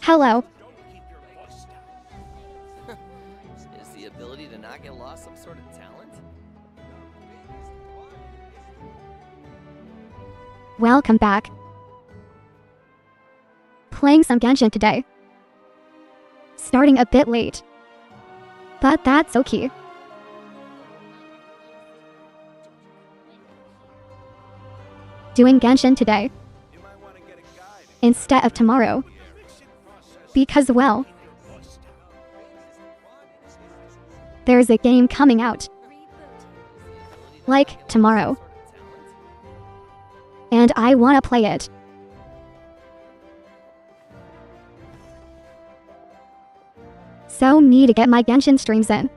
Hello. Is the ability to not get lost some sort of talent? Welcome back. Playing some Genshin today. Starting a bit late. But that's okay. Doing Genshin today. Instead of tomorrow. Because, well, there's a game coming out. Like, tomorrow. And I wanna play it. So need to get my Genshin streams in.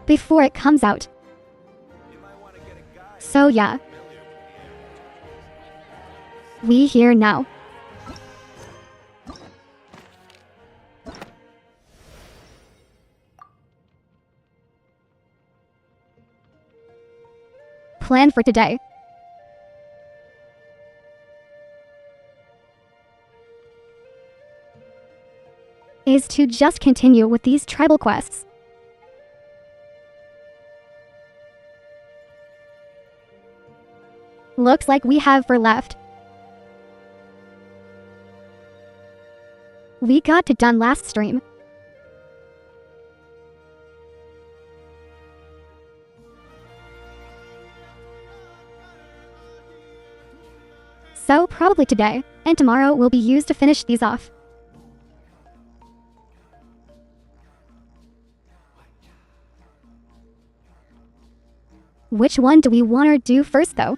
Before it comes out. So yeah. We here now. Plan for today. Is to just continue with these tribal quests. Looks like we have 4 left. We got it done last stream. So probably today, and tomorrow will be used to finish these off. Which one do we want to do first though?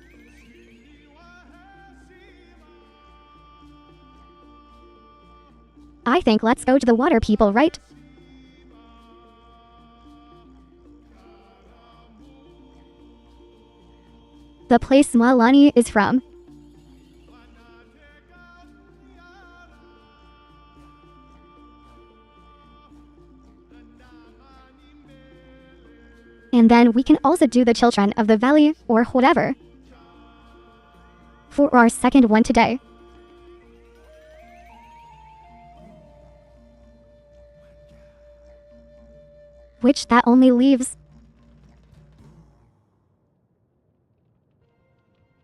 I think let's go to the water people, right? The place Malani is from. And then we can also do the children of the valley or whatever. For our second one today. Which that only leaves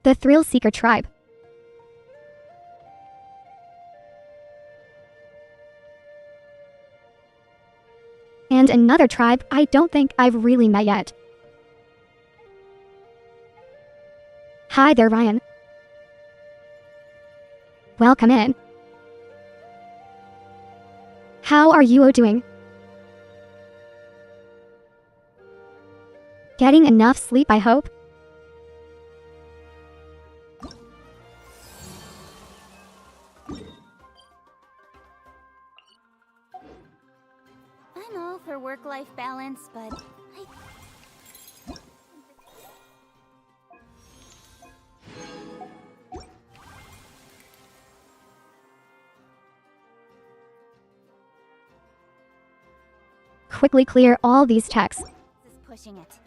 the Thrill Seeker tribe. And another tribe I don't think I've really met yet. Hi there, Ryan. Welcome in. How are you all doing? Getting enough sleep, I hope? I'm all for work-life balance, but Quickly clear all these texts. this is pushing it.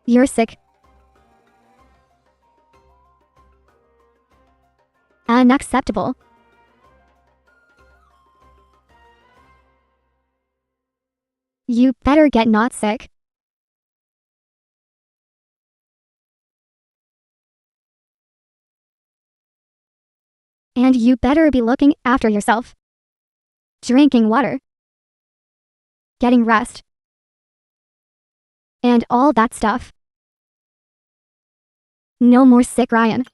You're sick. Unacceptable. You better get not sick. And you better be looking after yourself. Drinking water. Getting rest. And all that stuff. No more sick, Ryan.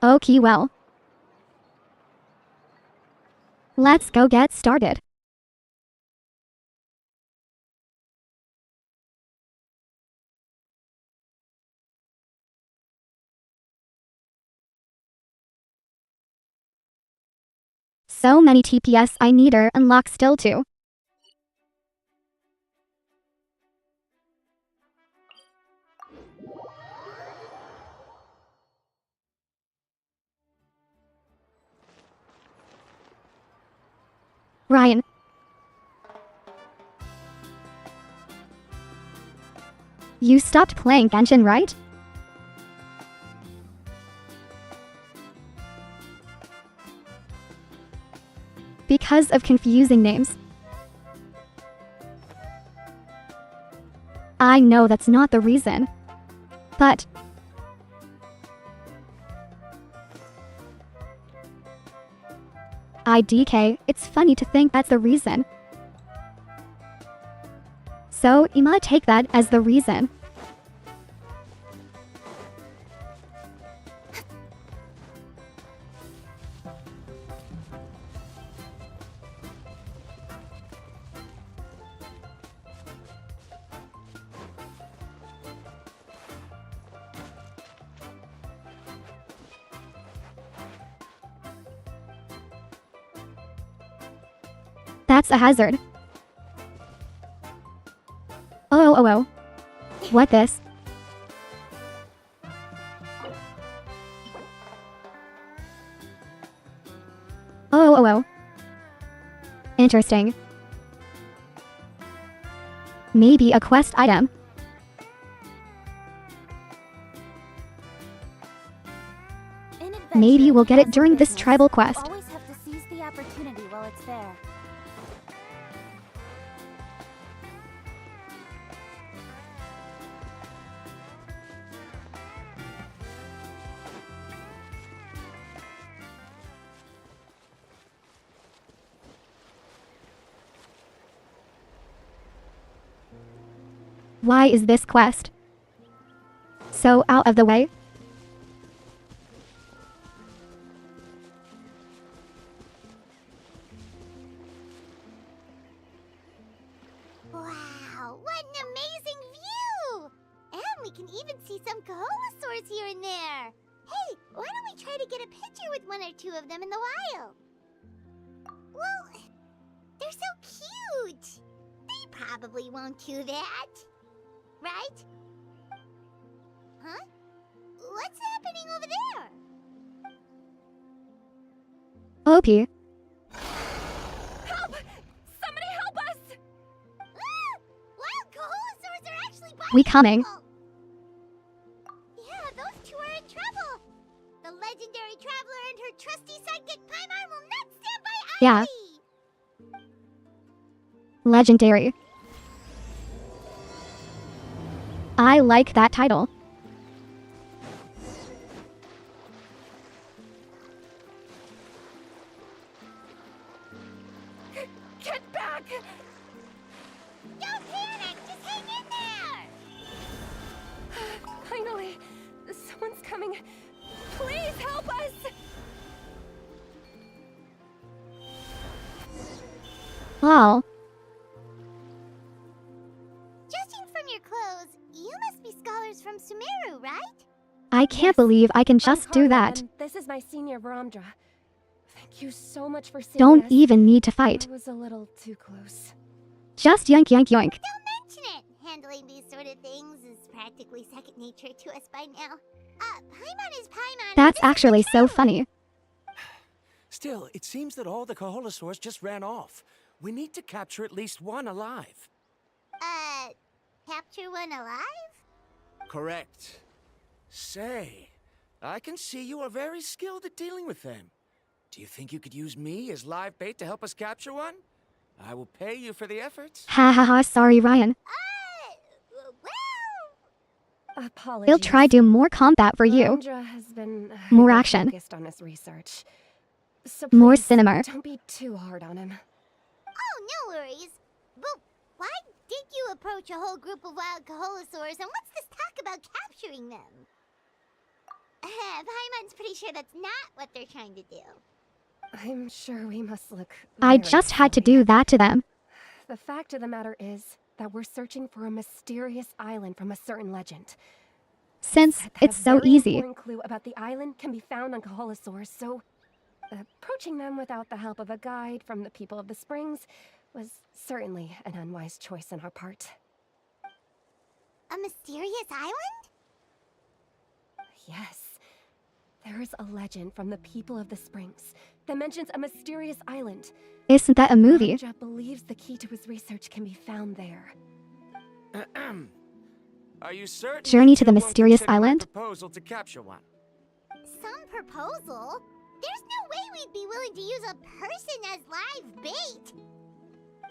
Okay, well. Let's go get started. so many TPS I need to unlock still too. Ryan. You stopped playing Genshin, right? Because of confusing names. I know that's not the reason. But IDK, it's funny to think that's the reason. So, you might take that as the reason. That's a hazard. Oh. What this? Oh. Interesting. Maybe a quest item. Maybe we'll get it during this tribal quest. Always have to seize the opportunity while it's there. Why is this quest so out of the way? Wow, what an amazing view! And we can even see some Kaholosaurs here and there. Hey, why don't we try to get a picture with one or two of them in the wild? Well, they're so cute. They probably won't do that. Right? Huh? What's happening over there? OP. Help! Somebody help us! Wild Kaholosaurs are actually biting We coming. people. Yeah, those two are in trouble. The legendary traveler and her trusty sidekick Paimon will not stand by Yeah. idly. Legendary. I like that title. Get back! Don't panic! Just hang in there! Finally! Someone's coming. Please help us! Lol. Judging from your clothes, you must be scholars from Sumeru, right? I can't believe I can just do that. This is my senior Varamdra. Thank you so much for seeing Don't us. even need to fight. I was a little too close. Just yoink. Don't mention it! Handling these sort of things is practically second nature to us by now. Paimon is Paimon. and That's this is actually the so truth. funny. Still, it seems that all the Kaholosaurs just ran off. We need to capture at least one alive. Capture one alive? Correct. Say, I can see you are very skilled at dealing with them. Do you think you could use me as live bait to help us capture one? I will pay you for the efforts. Ha, sorry Ryan. Well... Apologies. He'll try do more combat for you. Varamdra has been More action. focused on his research. So More please, cinema. Don't be too hard on him. Oh, no worries. But why did you approach a whole group of wild Kaholosaurs, and what's this talk about capturing them? Paimon's pretty sure that's not what they're trying to do. I'm sure we must look I very just had to silly. do that to them. The fact of the matter is that we're searching for a mysterious island from a certain legend. Since That it's a so very easy. important clue about the island can be found on Kaholosaurs, so Approaching them without the help of a guide from the people of the springs was certainly an unwise choice on our part. A mysterious island? Yes. There is a legend from the people of the springs that mentions a mysterious island. Isn't that a movie? Ramja believes the key to his research can be found there. Are you certain? Journey to that the you won't mysterious consider my island? proposal to capture one. Some proposal? There's no way we'd be willing to use a person as live bait!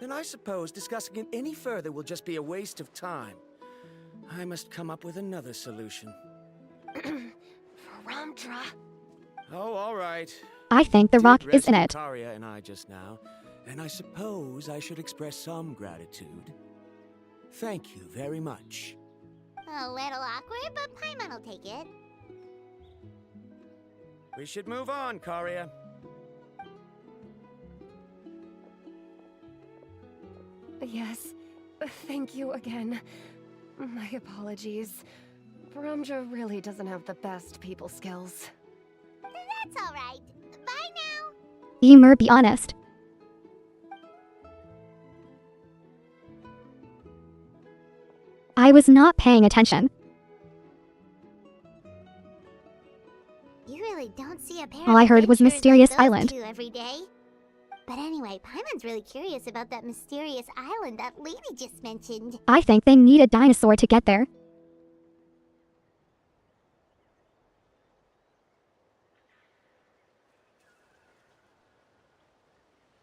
Then I suppose discussing it any further will just be a waste of time. I must come up with another solution. Ramdra. Oh, all right. I think the Did rock is in rescue it. Karia and I just now, and I suppose I should express some gratitude. Thank you very much. A little awkward, but Paimon will take it. We should move on, Karia. Yes. Thank you again. My apologies. Ramdra really doesn't have the best people skills. That's alright. Bye now! Emer, be honest. I was not paying attention. You really don't see a pair All I of heard was adventurers Mysterious like those Island. two every day. But anyway, Paimon's really curious about that mysterious island that lady just mentioned. I think they need a dinosaur to get there.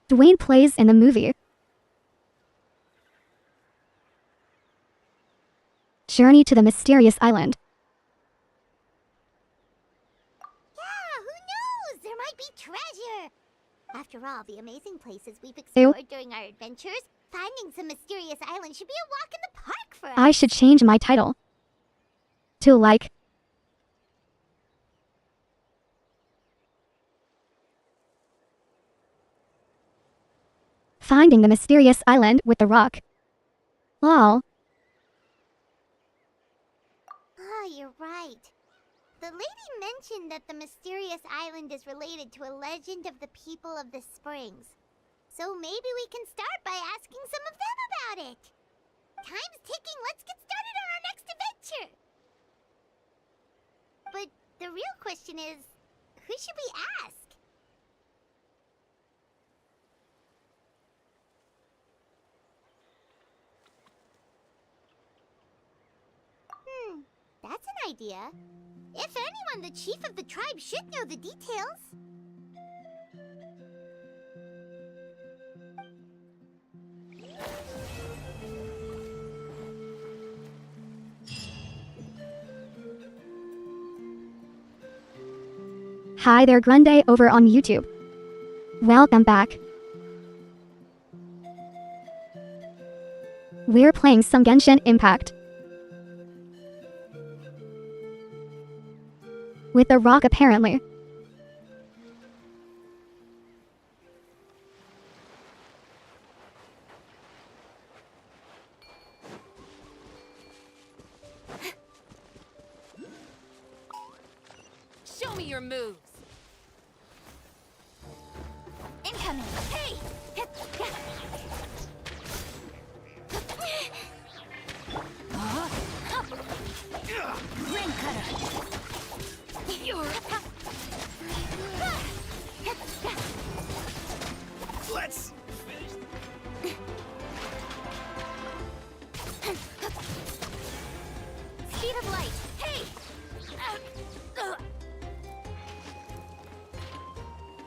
Dwayne plays in the movie. Journey to the mysterious island. Yeah, who knows? There might be treasure! After all, the amazing places we've explored during our adventures, finding some mysterious island should be a walk in the park for us. I should change my title to like Finding the Mysterious Island with the Rock. Lol. Ah, you're right. The lady mentioned that the mysterious island is related to a legend of the people of the springs. So maybe we can start by asking some of them about it. Time's ticking. Let's get started on our next adventure. But the real question is, who should we ask? That's an idea. If anyone, the chief of the tribe should know the details. Hi there, Grunde over on YouTube. Welcome back. We're playing some Genshin Impact. With the rock, apparently. Show me your moves. Incoming. Hey! Ring cutter. You're Let's Speed of light. Hey!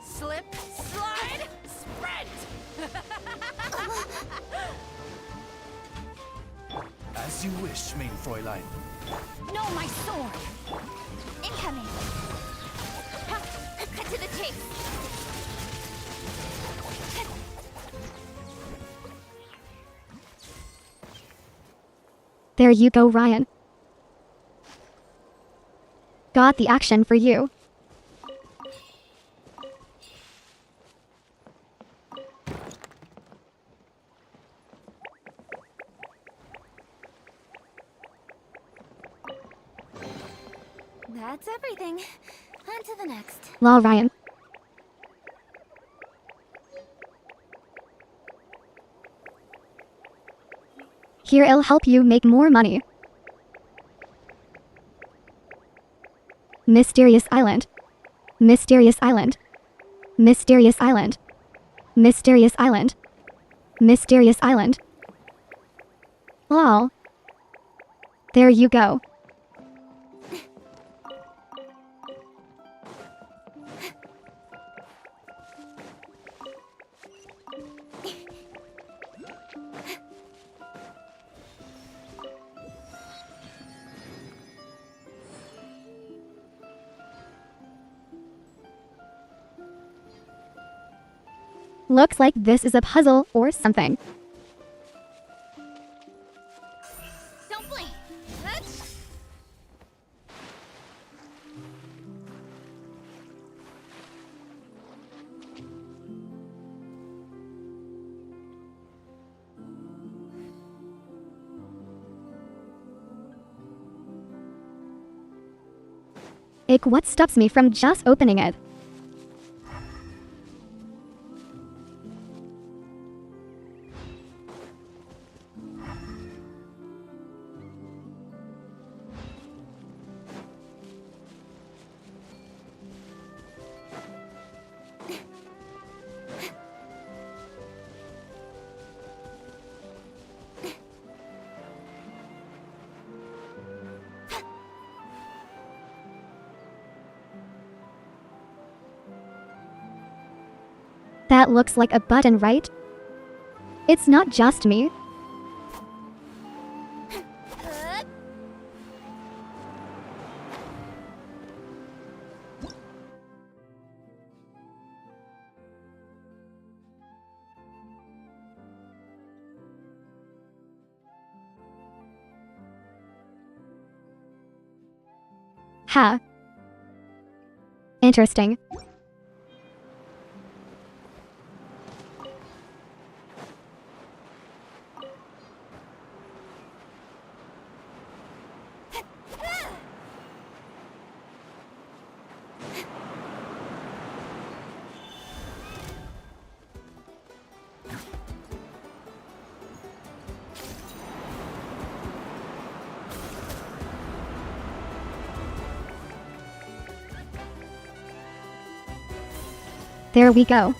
slip, slide, sprint. As you wish, mein Fräulein. No, my sword. Incoming. Cut to the chase. There you go, Ryan. Got the action for you. That's everything. On to the next. Lol, Ryan. Here it'll help you make more money. Mysterious Island. Mysterious Island. Mysterious Island. Mysterious Island. Mysterious Island. Lol. There you go. Looks like this is a puzzle or something. Don't blink. Let's... Ick, what stops me from just opening it? That looks like a button, right? It's not just me. Ha. Interesting. There we go.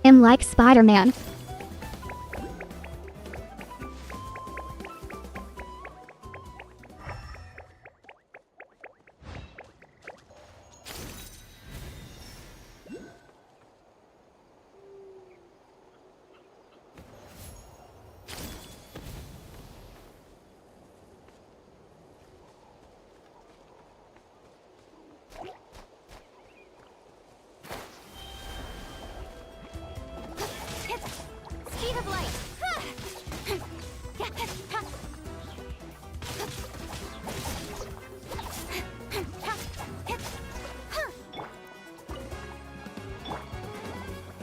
I'm like Spider-Man. Speed of light.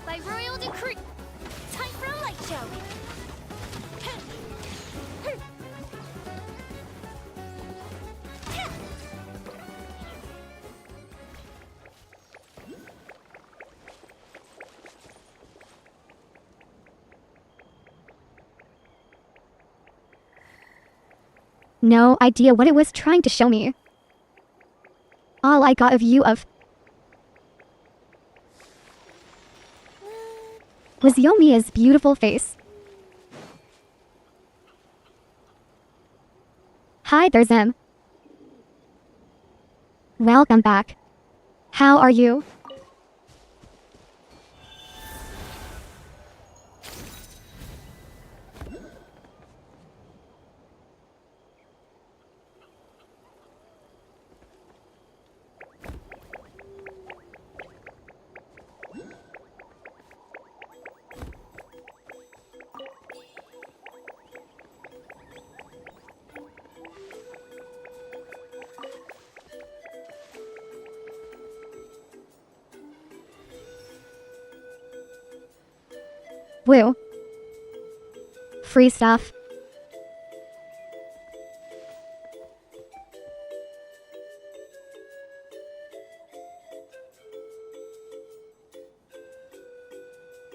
By royal decree. Time for a light show. No idea what it was trying to show me. All I got a view of was Yomiya's beautiful face. Hi there, Zim. Welcome back. How are you? Woo. Free stuff.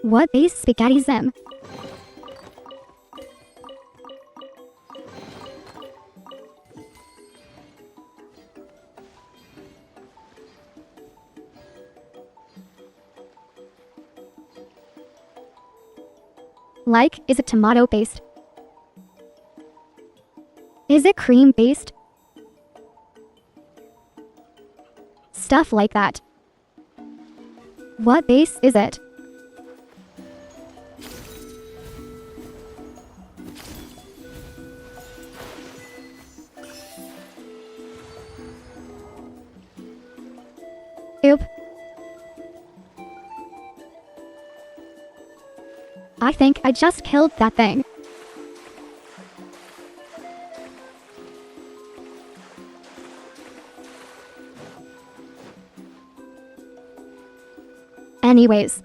What is spaghetti zim? Like, is it tomato based? Is it cream based? Stuff like that. What base is it? Oop. I think I just killed that thing. Anyways.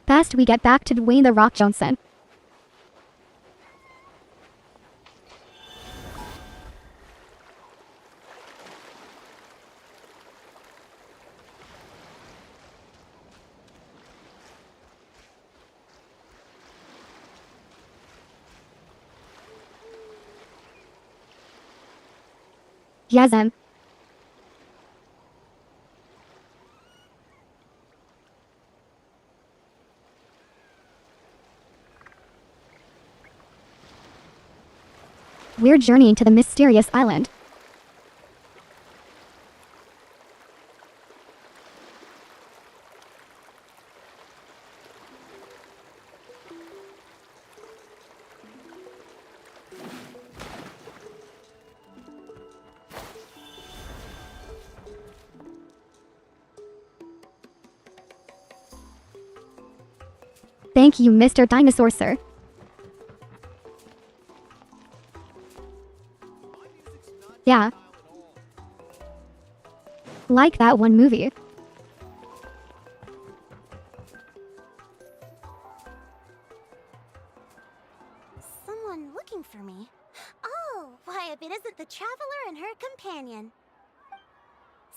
Best we get back to Dwayne the Rock Johnson. Yasm. We're journeying to the mysterious island. Thank you, Mr. Dinosaur Sir. Yeah. Like that one movie. Someone looking for me? Oh, why, if it isn't the Traveler and her companion.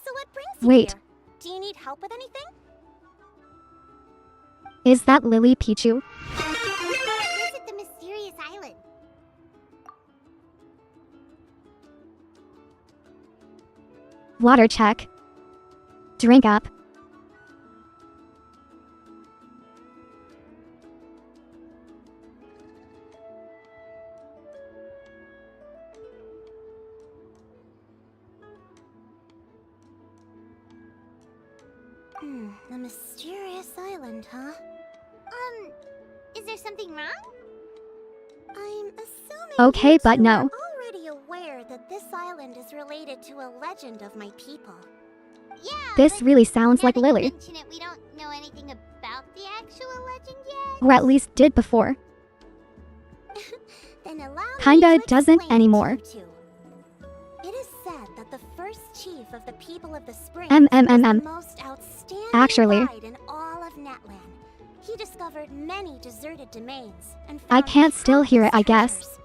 So what brings you Wait. here? Do you need help with anything? Is that Lily Pichu? Visit the mysterious island. Water check. Drink up. The mysterious island, huh? Is there something wrong? I'm assuming Okay, you but two no. are already aware that this island is related to a legend of my people. Yeah, This but really sounds now like that you Lily. mention it, we don't know anything about the actual legend yet. Or at least did before. Then allow me Kinda to doesn't explain it to anymore. you two. It is said that the first chief of the people of the spring Mm. was the most outstanding Actually. guide in all of Netland. He discovered many deserted domains and I found can't still hear it, I countless guess. treasures.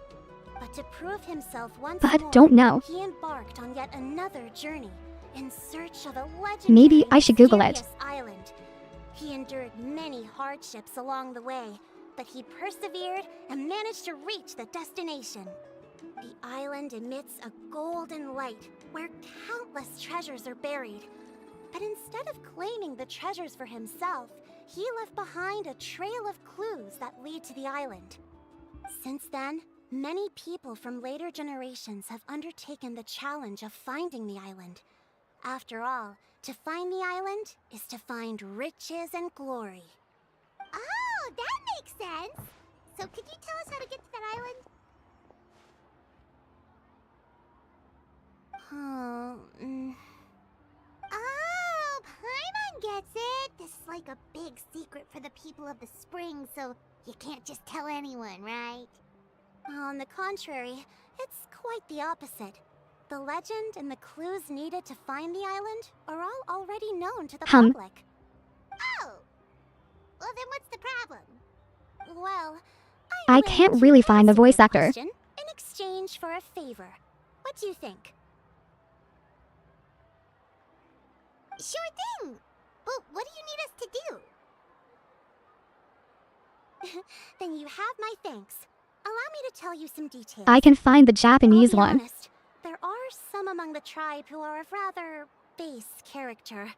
But to prove himself once But more, don't know. he embarked on yet another journey in search of a legendary Maybe I should Google it. mysterious island. He endured many hardships along the way, but he persevered and managed to reach the destination. The island emits a golden light where countless treasures are buried. But instead of claiming the treasures for himself, he left behind a trail of clues that lead to the island. Since then, many people from later generations have undertaken the challenge of finding the island. After all, to find the island is to find riches and glory. Oh, that makes sense! So could you tell us how to get to that island? Oh, Paimon gets it! This is like a big secret for the people of the spring, so you can't just tell anyone, right? On the contrary, it's quite the opposite. the legend and the clues needed to find the island are all already known to the Hum. public. Oh! Well, then what's the problem? Well, I can't really find the answer voice your actor. question in exchange for a favor. What do you think? Sure thing! But what do you need us to do? Then you have my thanks. Allow me to tell you some details. I can find the Japanese I'll be one. honest, there are some among the tribe who are of rather base character.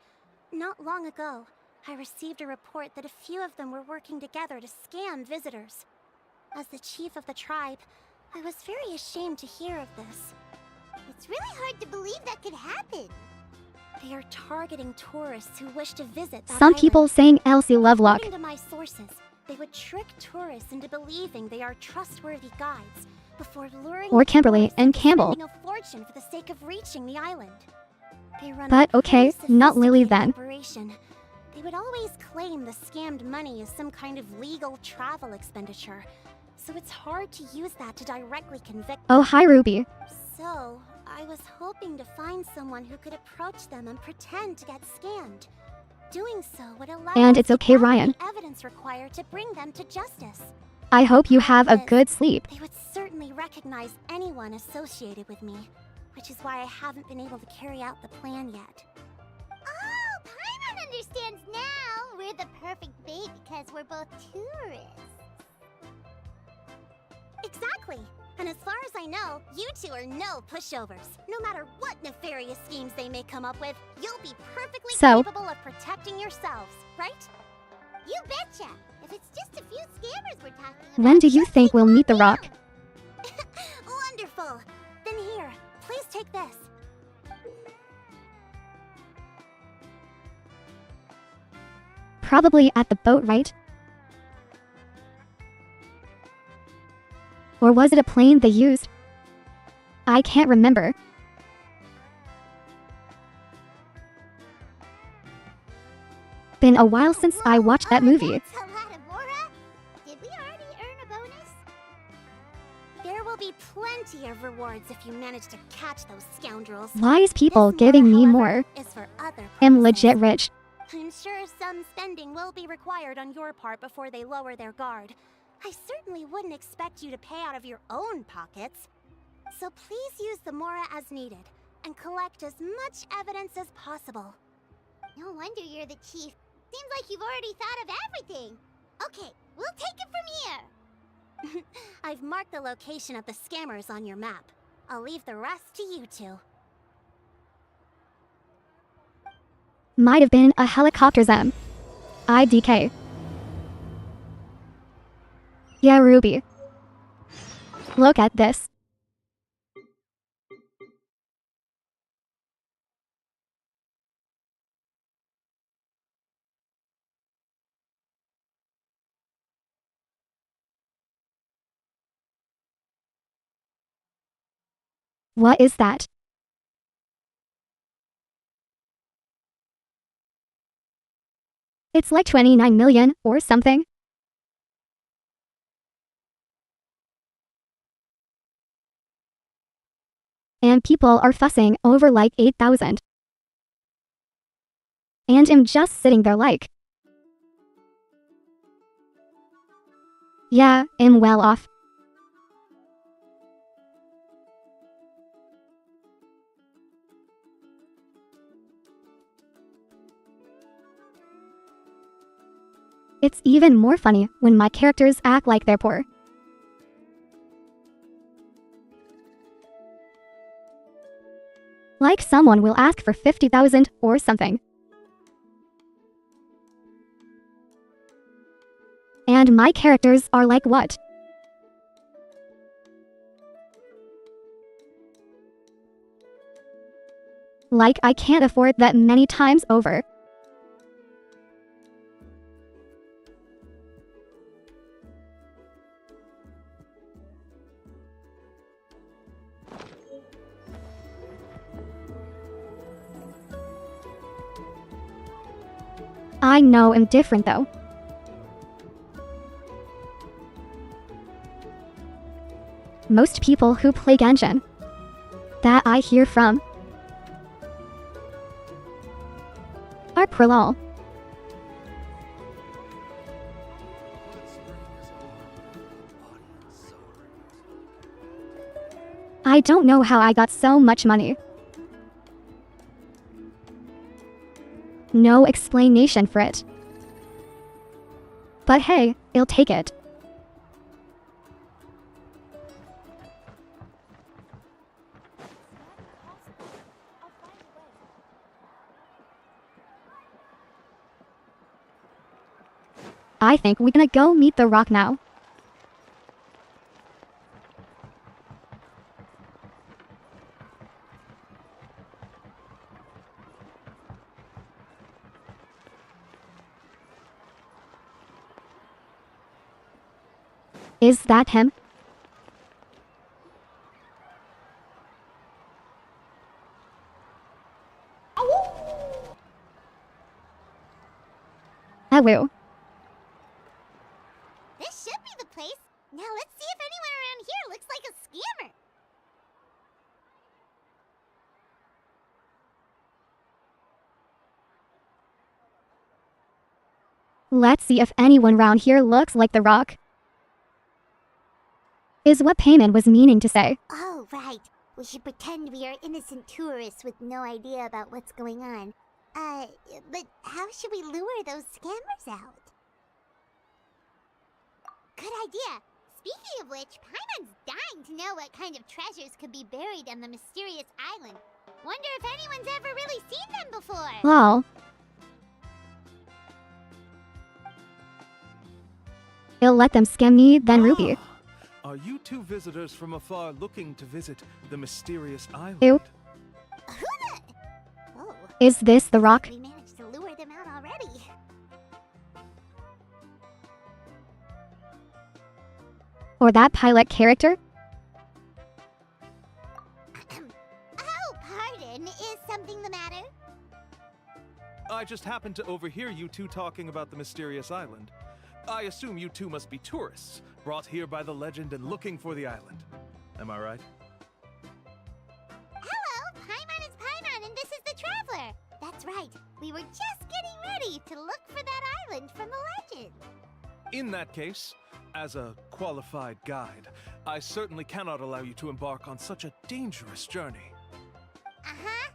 Not long ago, I received a report that a few of them were working together to scam visitors. As the chief of the tribe, I was very ashamed to hear of this. It's really hard to believe that could happen. They are targeting tourists who wish to visit that Some island. people saying Elsie Lovelock. According to my sources, they would trick tourists into believing they are trustworthy guides before luring Or Kimberly tourists and into Campbell. spending a fortune for the sake of reaching the island. They run But a okay, pretty not Lily sophisticated then. operation. They would always claim the scammed money as some kind of legal travel expenditure, so it's hard to use that to directly convict Oh, them. hi, Ruby. So, I was hoping to find someone who could approach them and pretend to get scammed. Doing so would allow And us it's to okay, gather Ryan. the evidence required to bring them to justice. I hope you have a good sleep. They would certainly recognize anyone associated with me, which is why I haven't been able to carry out the plan yet. Oh, Paimon understands now. We're the perfect bait because we're both tourists. Exactly. And as far as I know, you two are no pushovers. No matter what nefarious schemes they may come up with, you'll be perfectly So- capable of protecting yourselves, right? You betcha. If it's just a few scammers we're talking about. When do you just think take we'll them meet the on Rock? down. Wonderful. Then here, please take this. Probably at the boat, right? Or was it a plane they used? I can't remember. Been a while since I watched that movie. That's a lot of Mora. Did we already earn a bonus? There will be plenty of rewards if you manage to catch those scoundrels. Wise people This giving me however, more. is for other Am purposes. legit rich. I'm sure some spending will be required on your part before they lower their guard. I certainly wouldn't expect you to pay out of your own pockets. So please use the Mora as needed, and collect as much evidence as possible. No wonder you're the chief. Seems like you've already thought of everything. Okay, we'll take it from here. I've marked the location of the scammers on your map. I'll leave the rest to you two. Might have been a helicopter them. IDK. Yeah, Ruby. Look at this. What is that? It's like 29 million or something. And people are fussing over like 8,000. And I'm just sitting there like, yeah, I'm well off. It's even more funny when my characters act like they're poor. Like someone will ask for 50,000 or something. And my characters are like what? Like I can't afford that many times over. I know I'm different though. Most people who play Genshin, that I hear from are Prolol. I don't know how I got so much money. No explanation for it. But hey, I'll take it. I think we're gonna go meet the Rock now. Is that him? Hello. This should be the place. Now let's see if anyone around here looks like a scammer. Let's see if anyone around here looks like the Rock. Is what Payman was meaning to say. Oh, right. We should pretend we are innocent tourists with no idea about what's going on. But how should we lure those scammers out? Good idea. Speaking of which, Paimon's dying to know what kind of treasures could be buried on the mysterious island. Wonder if anyone's ever really seen them before. Lol. I'll let them scam me, then Ruby. Are you two visitors from afar looking to visit the mysterious island? Ew. Oh, Is this the Rock? we managed to lure them out already. Or that pilot character? Oh, pardon. Is something the matter? I just happened to overhear you two talking about the mysterious island. I assume you two must be tourists, brought here by the legend and looking for the island. Am I right? Hello, Paimon is Paimon, and this is the Traveler. That's right. We were just getting ready to look for that island from the legend. In that case, as a qualified guide, I certainly cannot allow you to embark on such a dangerous journey. Uh-huh.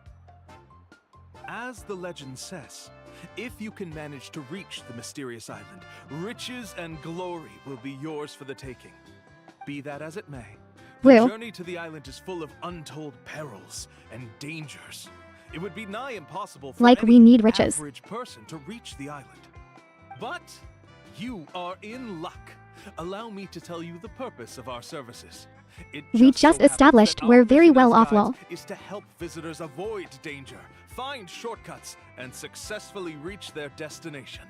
As the legend says, if you can manage to reach the mysterious island, riches and glory will be yours for the taking. Be that as it may, the Will. journey to the island is full of untold perils and dangers. It would be nigh impossible for Like any we need riches. average person to reach the island. But you are in luck. Allow me to tell you the purpose of our services. It We just just so happens established that our we're very mission well as off, guides lol. is to help visitors avoid danger, find shortcuts, and successfully reach their destination.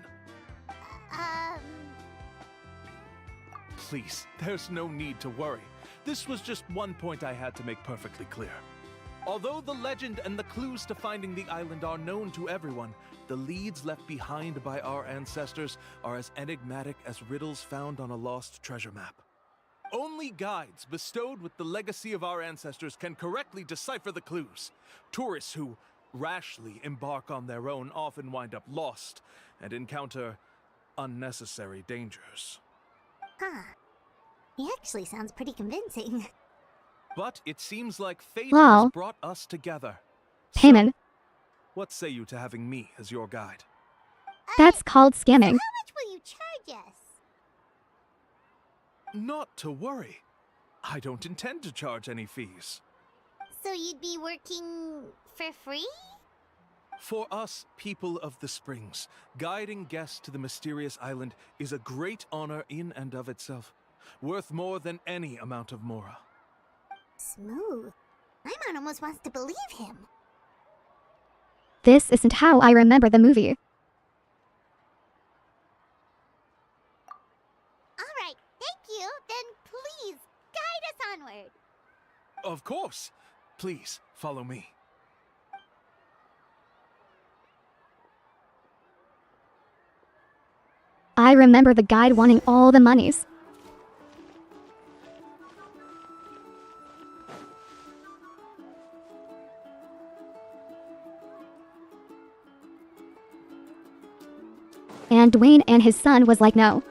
Please, there's no need to worry. This was just one point I had to make perfectly clear. Although the legend and the clues to finding the island are known to everyone, the leads left behind by our ancestors are as enigmatic as riddles found on a lost treasure map. Only guides bestowed with the legacy of our ancestors can correctly decipher the clues. Tourists who rashly embark on their own often wind up lost and encounter unnecessary dangers. Huh. He actually sounds pretty convincing. But it seems like fate Lol. has brought us together. Payman. What say you to having me as your guide? That's called scamming. How much will you charge us? Not to worry. I don't intend to charge any fees. So you'd be working for free? For us, people of the Springs, guiding guests to the mysterious island is a great honor in and of itself, worth more than any amount of mora. Smooth. Paimon almost wants to believe him. This isn't how I remember the movie. All right, thank you. Then please, guide us onward. Of course. Please, follow me. I remember the guide wanting all the monies. And Dwayne and his son was like, no.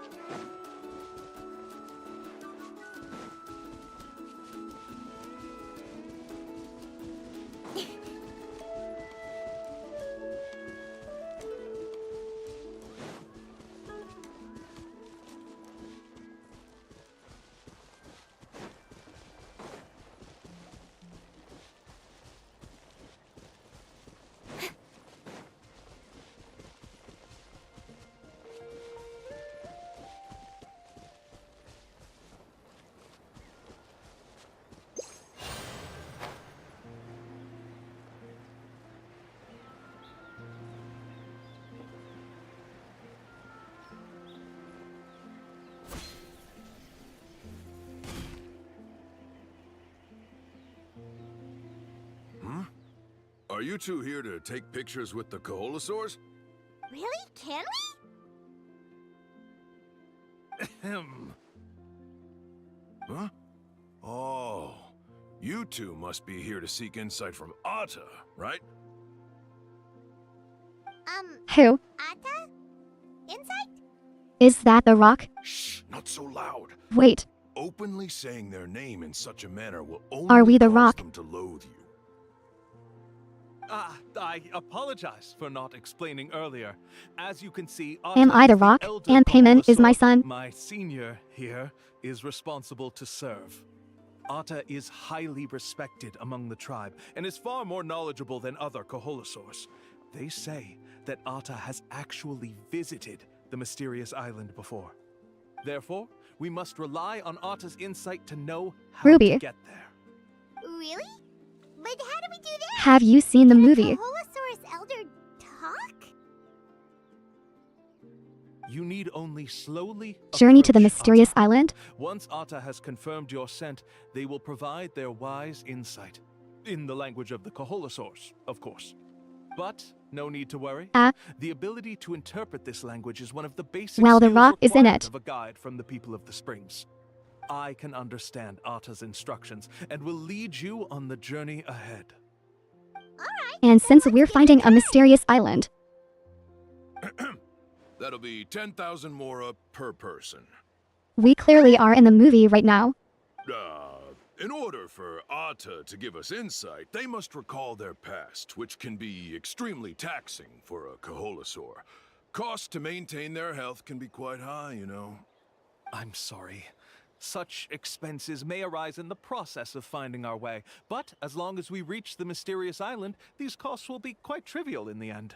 Are you two here to take pictures with the Koholosaurs? Really? Can we? Ahem. Huh? Oh, you two must be here to seek insight from Atta, right? Who? Atta? Insight? Is that the Rock? Shh, not so loud. Wait, Openly saying their name in such a manner will Are only we the cause Rock? them to loathe you. I apologize for not explaining earlier. As you can see, Am Atta I the is Rock? elder And Payman is my Koholosaur. son? My senior here is responsible to serve. Atta is highly respected among the tribe and is far more knowledgeable than other Koholosaurs. They say that Atta has actually visited the mysterious island before. Therefore, we must rely on Atta's insight to know how Ruby. to get there. Really? But how do we do that? Have you seen the Can a movie? Koholosaurus elder talk? You need only slowly Journey to the approach mysterious Atta. island? Once Atta has confirmed your scent, they will provide their wise insight. In the language of the Koholosaurs, of course. But no need to worry. The ability to interpret this language is one of the basic Well, the skills Rock is in required it. of a guide from the people of the Springs. I can understand Atta's instructions and will lead you on the journey ahead. And since we're finding a mysterious island, That'll be 10,000 mora per person. we clearly are in the movie right now. In order for Atta to give us insight, they must recall their past, which can be extremely taxing for a Koholosaur. Costs to maintain their health can be quite high, you know. I'm sorry. Such expenses may arise in the process of finding our way, but as long as we reach the mysterious island, these costs will be quite trivial in the end.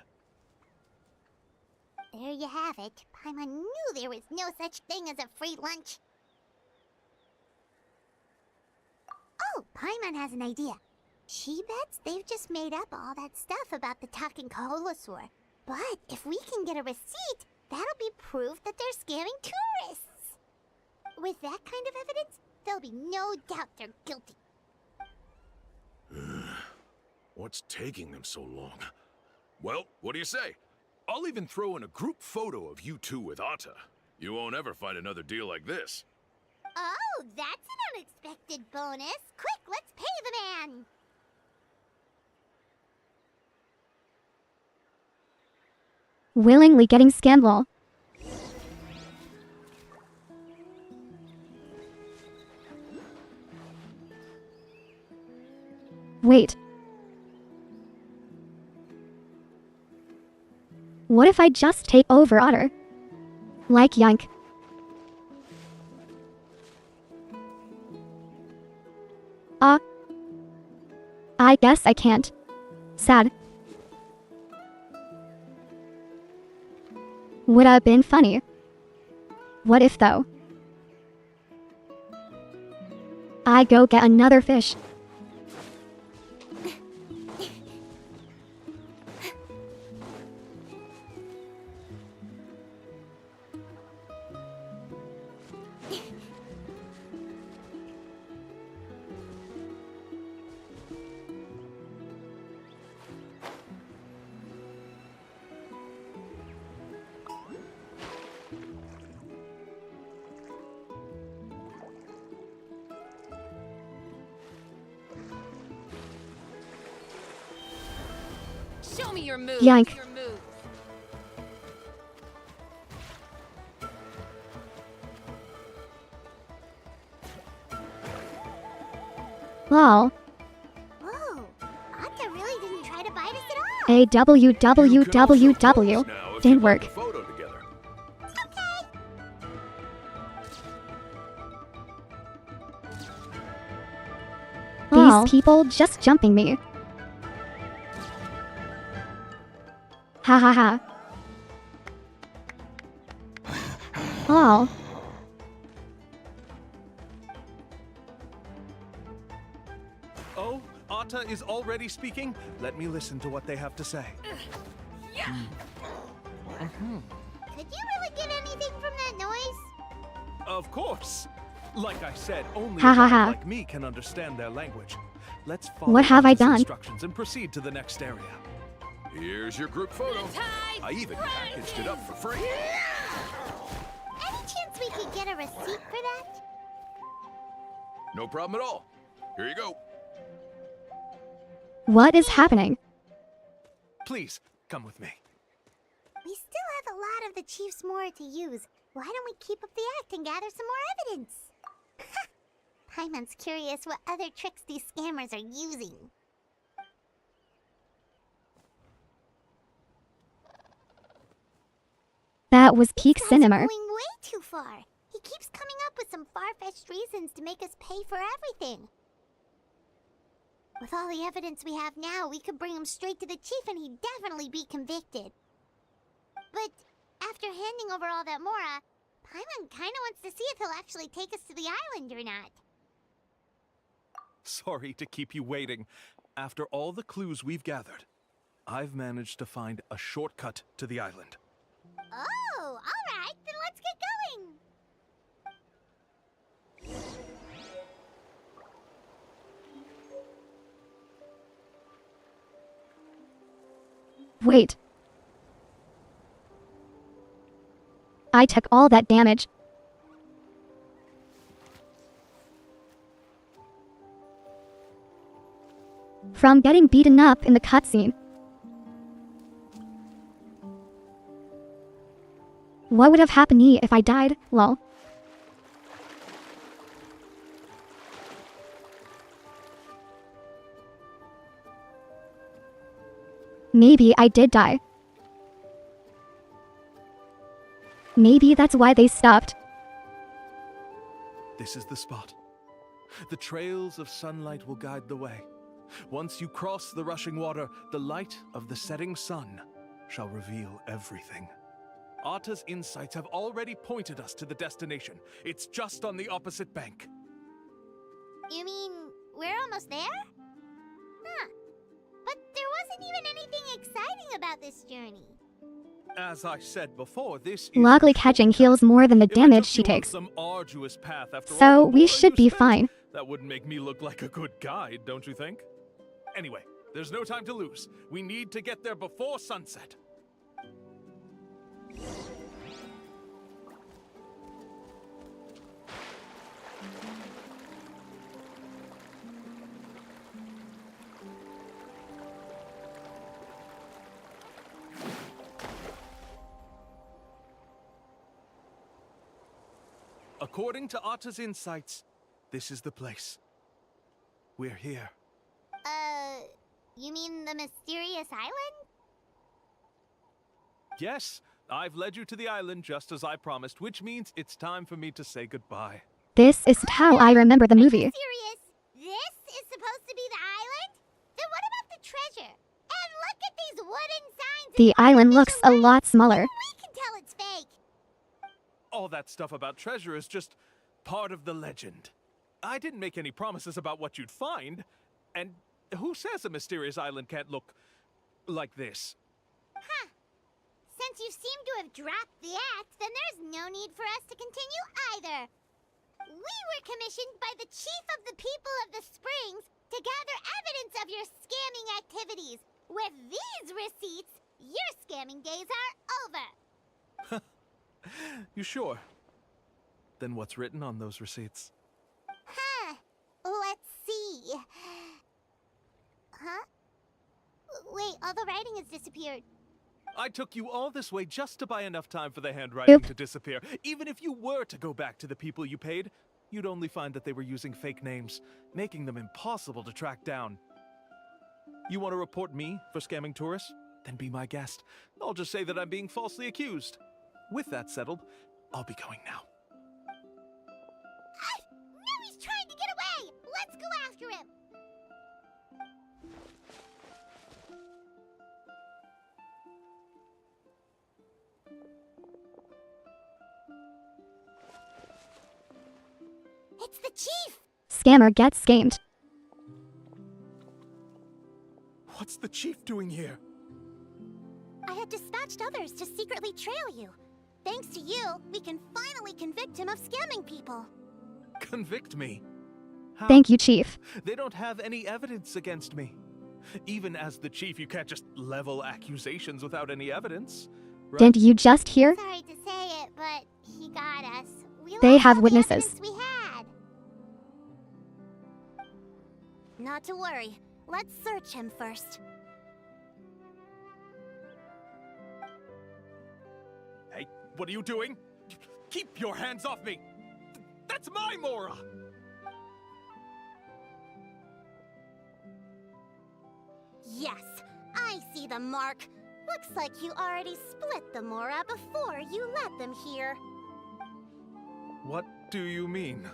There you have it. Paimon knew there was no such thing as a free lunch. Oh, Paimon has an idea. She bets they've just made up all that stuff about the talking Koholosaur. But if we can get a receipt, that'll be proof that they're scamming tourists. With that kind of evidence, there'll be no doubt they're guilty. What's taking them so long? Well, what do you say? I'll even throw in a group photo of you two with Atta. You won't ever find another deal like this. Oh, that's an unexpected bonus. Quick, let's pay the man. Willingly getting scandal. Wait. What if I just take over Otter? Like Yank. I guess I can't. Sad. Would have been funny. What if though? I go get another fish. Show me your moves. Yank. Your moves. Lol. Whoa, Atta really didn't try to bite us at all. A W You W can W also W. pose now if Didn't you'd like work. a photo together. Okay. These Lol. People just jumping me. Ha ha ha. Lol. Oh, Atta is already speaking? Let me listen to what they have to say. Could you really get anything from that noise? Of course. Like I said, only Ha a ha guide ha. like me can understand their language. Let's follow What have I Atta's done? instructions and proceed to the next area. Here's your group photo. I even packaged it up for free. Any chance we could get a receipt for that? No problem at all. Here you go. What is happening? Please, come with me. We still have a lot of the Chief's more to use. Why don't we keep up the act and gather some more evidence? Paimon's curious what other tricks these scammers are using. That was peak These guys are cinema. going way too far. He keeps coming up with some far-fetched reasons to make us pay for everything. With all the evidence we have now, we could bring him straight to the chief and he'd definitely be convicted. But after handing over all that Mora, Paimon kinda wants to see if he'll actually take us to the island or not. Sorry to keep you waiting. After all the clues we've gathered, I've managed to find a shortcut to the island. Oh, alright, then let's get going! Wait. I took all that damage. From getting beaten up in the cutscene. What would have happened to me if I died? Lol. Maybe I did die. Maybe that's why they stopped. This is the spot. The trails of sunlight will guide the way. Once you cross the rushing water, the light of the setting sun shall reveal everything. Atta's insights have already pointed us to the destination. It's just on the opposite bank. You mean, we're almost there? Huh. But there wasn't even anything exciting about this journey. As I said before, this is Luckily a catching shortcut. heals more than the If I damage took she you on takes. some arduous path after So all the we war should you be spent, fine. That wouldn't make me look like a good guide, don't you think? Anyway, there's no time to lose. We need to get there before sunset. According to Atta's insights, this is the place. We're here. You mean the mysterious island? Yes, I've led you to the island just as I promised, which means it's time for me to say goodbye. This is how I remember the movie. Serious? This is supposed to be the island? Then what about the treasure? And look at these wooden signs! The island looks a lot smaller. We can tell it's fake! All that stuff about treasure is just part of the legend. I didn't make any promises about what you'd find, and who says a mysterious island can't look like this? Huh. Since you seem to have dropped the act, then there's no need for us to continue either. We were commissioned by the Chief of the People of the Springs to gather evidence of your scamming activities. With these receipts, your scamming days are over. You sure? Then what's written on those receipts? Huh. Let's see. Huh? Wait, all the writing has disappeared. I took you all this way just to buy enough time for the handwriting Oop. to disappear. Even if you were to go back to the people you paid, you'd only find that they were using fake names, making them impossible to track down. You want to report me for scamming tourists? Then be my guest. I'll just say that I'm being falsely accused. With that settled, I'll be going now. Now he's trying to get away! Let's go after him! It's the chief! Scammer gets scammed. What's the chief doing here? I had dispatched others to secretly trail you. Thanks to you, we can finally convict him of scamming people. Convict me? How? Thank you, Chief. They don't have any evidence against me. Even as the chief, you can't just level accusations without any evidence. Right? Didn't you just hear? Sorry to say it, but he got us. We They lost have all the witnesses. evidence we had. Not to worry. Let's search him first. Hey, what are you doing? Keep your hands off me! That's my Mora! Yes, I see the mark. Looks like you already split the Mora before you let them here. What do you mean?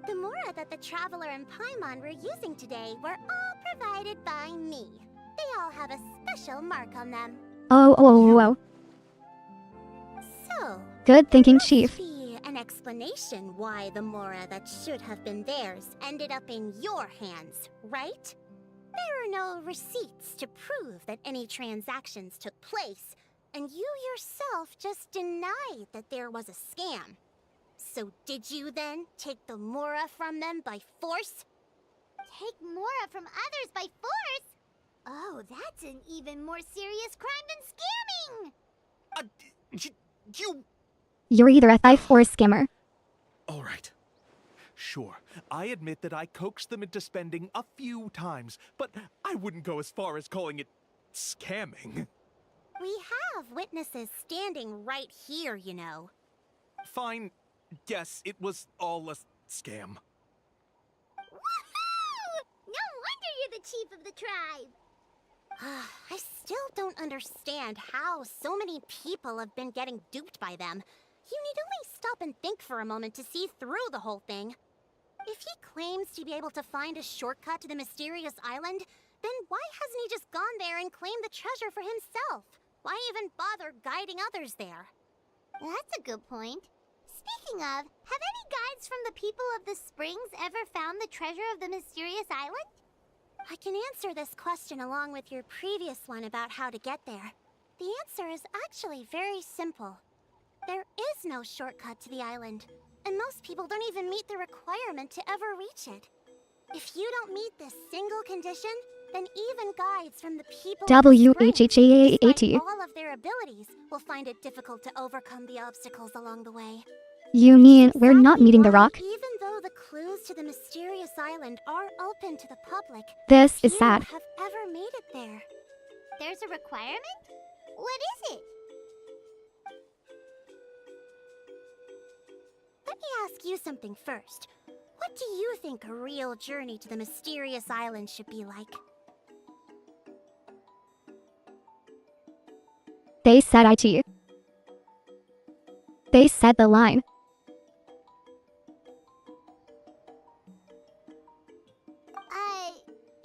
The Mora that the Traveler and Paimon were using today were all provided by me. They all have a special mark on them. Oh. So, Good thinking, must Chief. be an explanation why the Mora that should have been theirs ended up in your hands, right? There are no receipts to prove that any transactions took place, and you yourself just denied that there was a scam. So did you then take the Mora from them by force? Take Mora from others by force? Oh, that's an even more serious crime than scamming! You... You're either a thief or a scammer. All right. Sure, I admit that I coaxed them into spending a few times, but I wouldn't go as far as calling it scamming. We have witnesses standing right here, you know. Fine. Yes, it was all a scam. Woohoo! No wonder you're the chief of the tribe! I still don't understand how so many people have been getting duped by them. You need only stop and think for a moment to see through the whole thing. If he claims to be able to find a shortcut to the mysterious island, then why hasn't he just gone there and claimed the treasure for himself? Why even bother guiding others there? That's a good point. Speaking of, have any guides from the people of the Springs ever found the treasure of the mysterious island? I can answer this question along with your previous one about how to get there. The answer is actually very simple. There is no shortcut to the island, and most people don't even meet the requirement to ever reach it. If you don't meet this single condition, then even guides from the people of the Springs, despite all of their abilities, will find it difficult to overcome the obstacles along the way. You mean we're not meeting the rock? Even though the clues to the mysterious island are open to the public, This is few sad. have ever made it there. There's a requirement? What is it? Let me ask you something first. What do you think a real journey to the mysterious island should be like? They said IT. They said the line.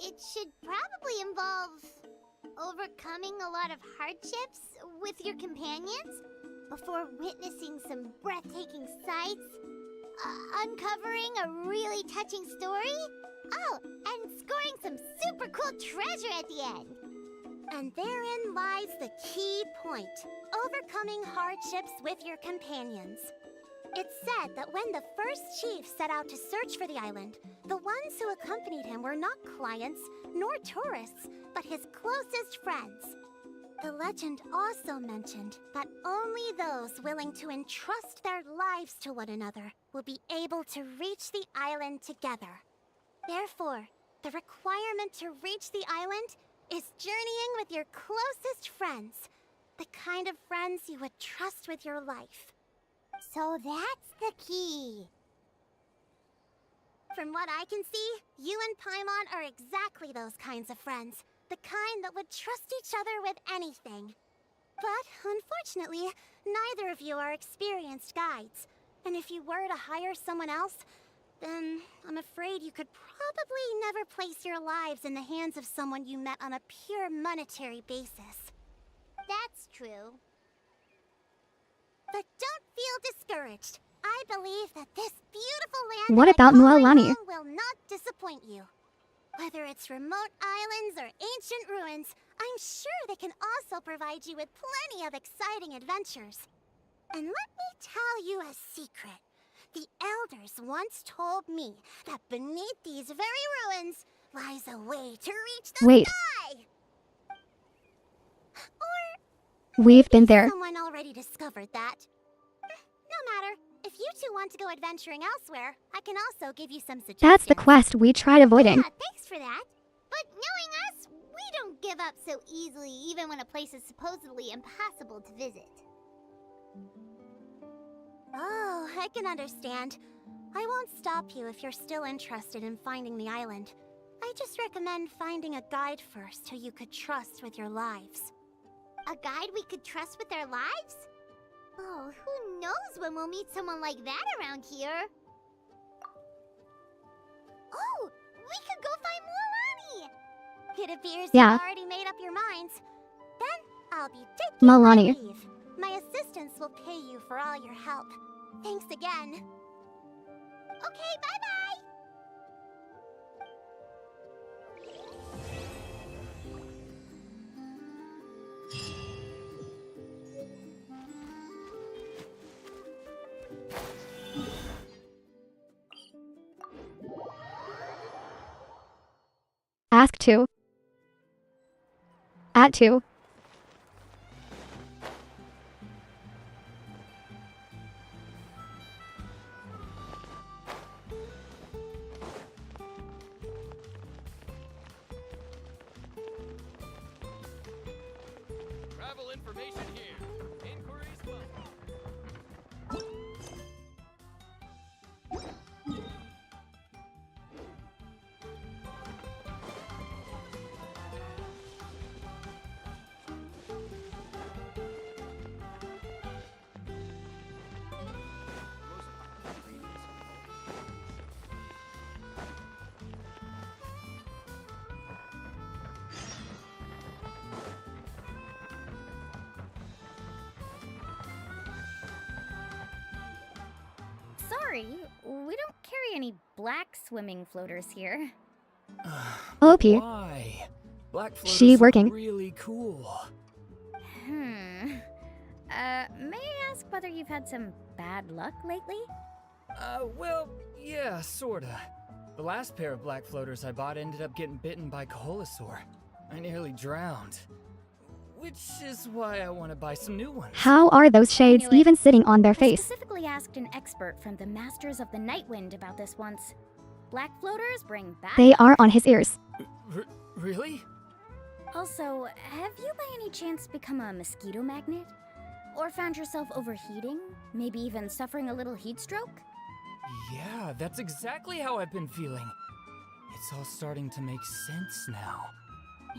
It should probably involve overcoming a lot of hardships with your companions before witnessing some breathtaking sights, uncovering a really touching story, oh, and scoring some super cool treasure at the end. And therein lies the key point, overcoming hardships with your companions. It's said that when the first chief set out to search for the island, the ones who accompanied him were not clients nor tourists, but his closest friends. The legend also mentioned that only those willing to entrust their lives to one another will be able to reach the island together. Therefore, the requirement to reach the island is journeying with your closest friends, the kind of friends you would trust with your life. So that's the key. From what I can see, you and Paimon are exactly those kinds of friends. The kind that would trust each other with anything. But, unfortunately, neither of you are experienced guides. And if you were to hire someone else, then I'm afraid you could probably never place your lives in the hands of someone you met on a pure monetary basis. That's true. But don't feel discouraged. I believe that this beautiful land What that I about call my Mualani? home will not disappoint you. Whether it's remote islands or ancient ruins, I'm sure they can also provide you with plenty of exciting adventures. And let me tell you a secret. The elders once told me that beneath these very ruins lies a way to reach the Wait. sky. We've been there. Someone already discovered that. No matter. If you two want to go adventuring elsewhere, I can also give you some suggestions. That's the quest we tried avoiding. Yeah, thanks for that. But knowing us, we don't give up so easily even when a place is supposedly impossible to visit. Oh, I can understand. I won't stop you if you're still interested in finding the island. I just recommend finding a guide first who you could trust with your lives. A guide we could trust with our lives? Oh, who knows when we'll meet someone like that around here? Oh, we could go find Mualani! It appears Yeah. you've already made up your minds. Then I'll be taking Mualani. my leave. My assistants will pay you for all your help. Thanks again. Okay, bye-bye! Ask to. At to. Travel information here. Inquiries welcome. Sorry, we don't carry any black swimming floaters here. OP. Why? Black floaters She look working. really cool. May I ask whether you've had some bad luck lately? Well, yeah, sorta. The last pair of black floaters I bought ended up getting bitten by Koholosaur. I nearly drowned. Which is why I want to buy some new ones. How are those shades I knew it. even sitting on their I face? specifically asked an expert from the Masters of the Night Wind about this once. Black floaters bring back. They are on his ears. Really? Also, have you by any chance become a mosquito magnet? Or found yourself overheating? Maybe even suffering a little heat stroke? Yeah, that's exactly how I've been feeling. It's all starting to make sense now.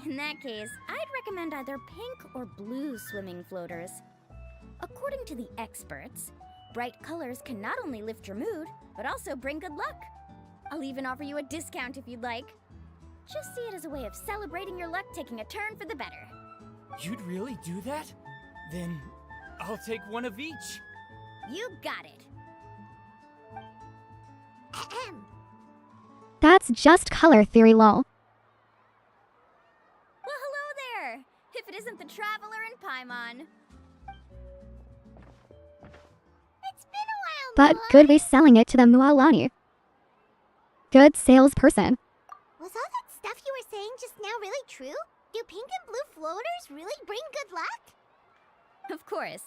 In that case, I'd recommend either pink or blue swimming floaters. According to the experts, bright colors can not only lift your mood, but also bring good luck. I'll even offer you a discount if you'd like. Just see it as a way of celebrating your luck taking a turn for the better. You'd really do that? Then I'll take one of each. You got it. Ahem. That's just color theory, lol. Well, hello there! If it isn't the Traveler and Paimon. It's been a while, But Mualani. good reselling it to the Mualani. Good salesperson. Was all that stuff you were saying just now really true? Do pink and blue floaters really bring good luck? Of course.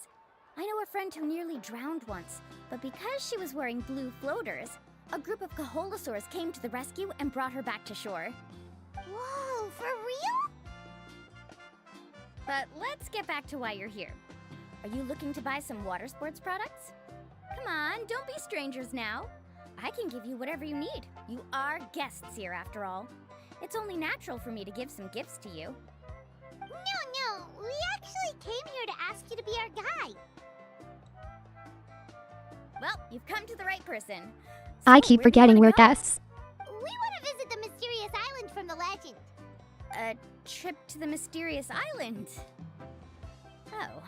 I know a friend who nearly drowned once, but because she was wearing blue floaters, a group of Koholosaurs came to the rescue and brought her back to shore. Whoa, for real? But let's get back to why you're here. Are you looking to buy some water sports products? Come on, don't be strangers now. I can give you whatever you need. You are guests here, after all. It's only natural for me to give some gifts to you. No, we actually came here to ask you to be our guide. Well, you've come to the right person. I So, keep where do you forgetting wanna we're go? guests. We want to visit the mysterious island from the legend. A trip to the mysterious island. Oh.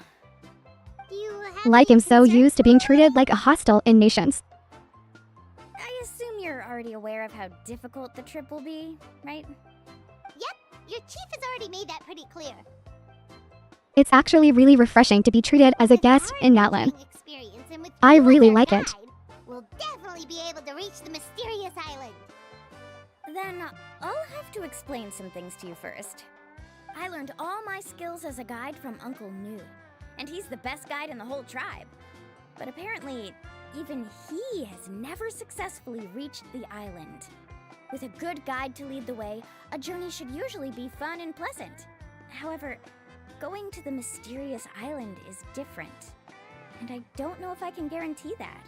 Do you have Like any I'm so concerns? used to being treated like a hostile in nations. I assume you're already aware of how difficult the trip will be, right? Your chief has already made that pretty clear. It's actually really refreshing to be treated as a With guest our in Natlan. adventuring experience and with I you as really our like it. guide, we'll definitely be able to reach the mysterious island. Then I'll have to explain some things to you first. I learned all my skills as a guide from Uncle New, and he's the best guide in the whole tribe. But apparently, even he has never successfully reached the island. With a good guide to lead the way, a journey should usually be fun and pleasant. However, going to the mysterious island is different, and I don't know if I can guarantee that.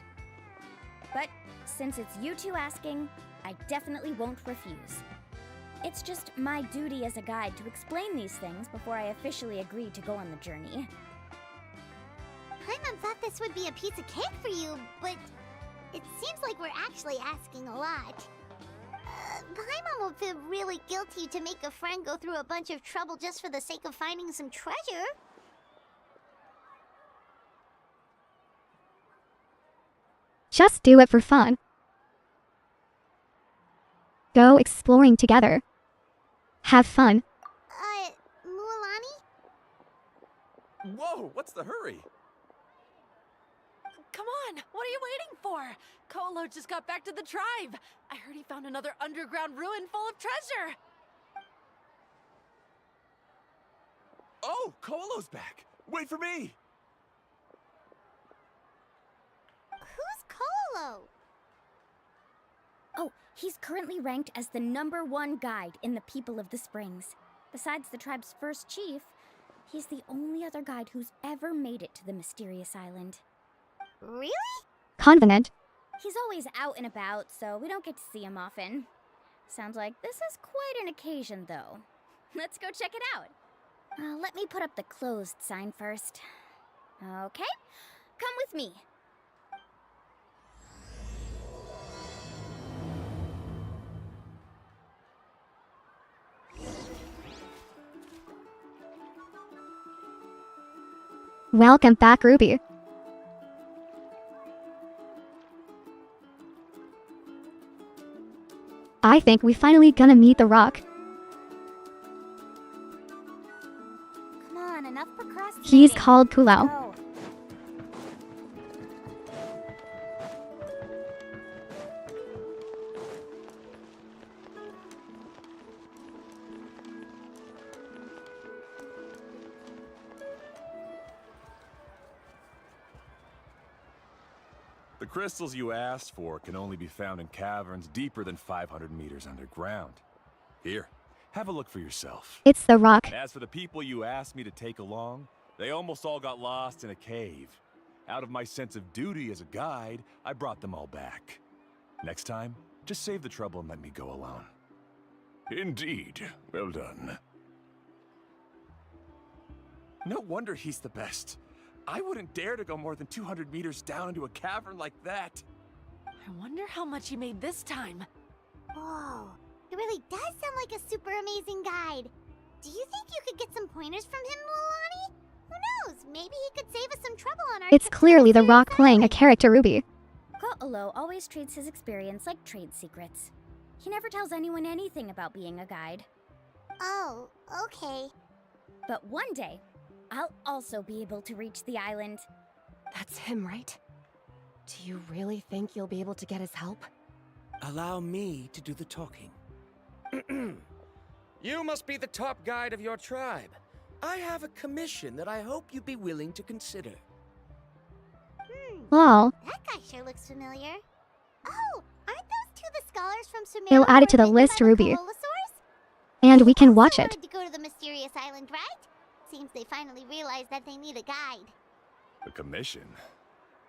But since it's you two asking, I definitely won't refuse. It's just my duty as a guide to explain these things before I officially agree to go on the journey. Paimon thought this would be a piece of cake for you, but it seems like we're actually asking a lot. Paimon will feel really guilty to make a friend go through a bunch of trouble just for the sake of finding some treasure. Just do it for fun. Go exploring together. Have fun. Mualani? Whoa, what's the hurry? Come on, what are you waiting for? Kolo just got back to the tribe. I heard he found another underground ruin full of treasure. Oh, Kolo's back. Wait for me. Who's Kolo? Oh, he's currently ranked as the #1 guide in the People of the Springs. Besides the tribe's first chief, he's the only other guide who's ever made it to the mysterious island. Really? Confident. He's always out and about, so we don't get to see him often. Sounds like this is quite an occasion, though. Let's go check it out. Let me put up the closed sign first. Okay, come with me. Welcome back, Ruby. I think we finally gonna meet the rock. Come on, enough procrastinating. He's called Kulau. Go. The crystals you asked for can only be found in caverns deeper than 500 meters underground. Here, have a look for yourself. It's the rock. And as for the people you asked me to take along, they almost all got lost in a cave. Out of my sense of duty as a guide, I brought them all back. Next time, just save the trouble and let me go alone. Indeed. Well done. No wonder he's the best. I wouldn't dare to go more than 200 meters down into a cavern like that. I wonder how much he made this time. Whoa, it really does sound like a super amazing guide. Do you think you could get some pointers from him, Mualani? Who knows? Maybe he could save us some trouble on our It's trip to clearly the mysterious rock playing a island. character, Ruby. Ko'olo always treats his experience like trade secrets. He never tells anyone anything about being a guide. Oh, okay. But one day, I'll also be able to reach the island. That's him, right? Do you really think you'll be able to get his help? Allow me to do the talking. You must be the top guide of your tribe. I have a commission that I hope you'd be willing to consider. Lol. That guy sure looks familiar. Oh, aren't those two the scholars from Sumeru? He'll add it to who the were bitten list, by the Ruby. Koholosaurs? And we can Also watch it. wanted to go to the mysterious island, right? Seems they finally realized that they need a guide. A commission?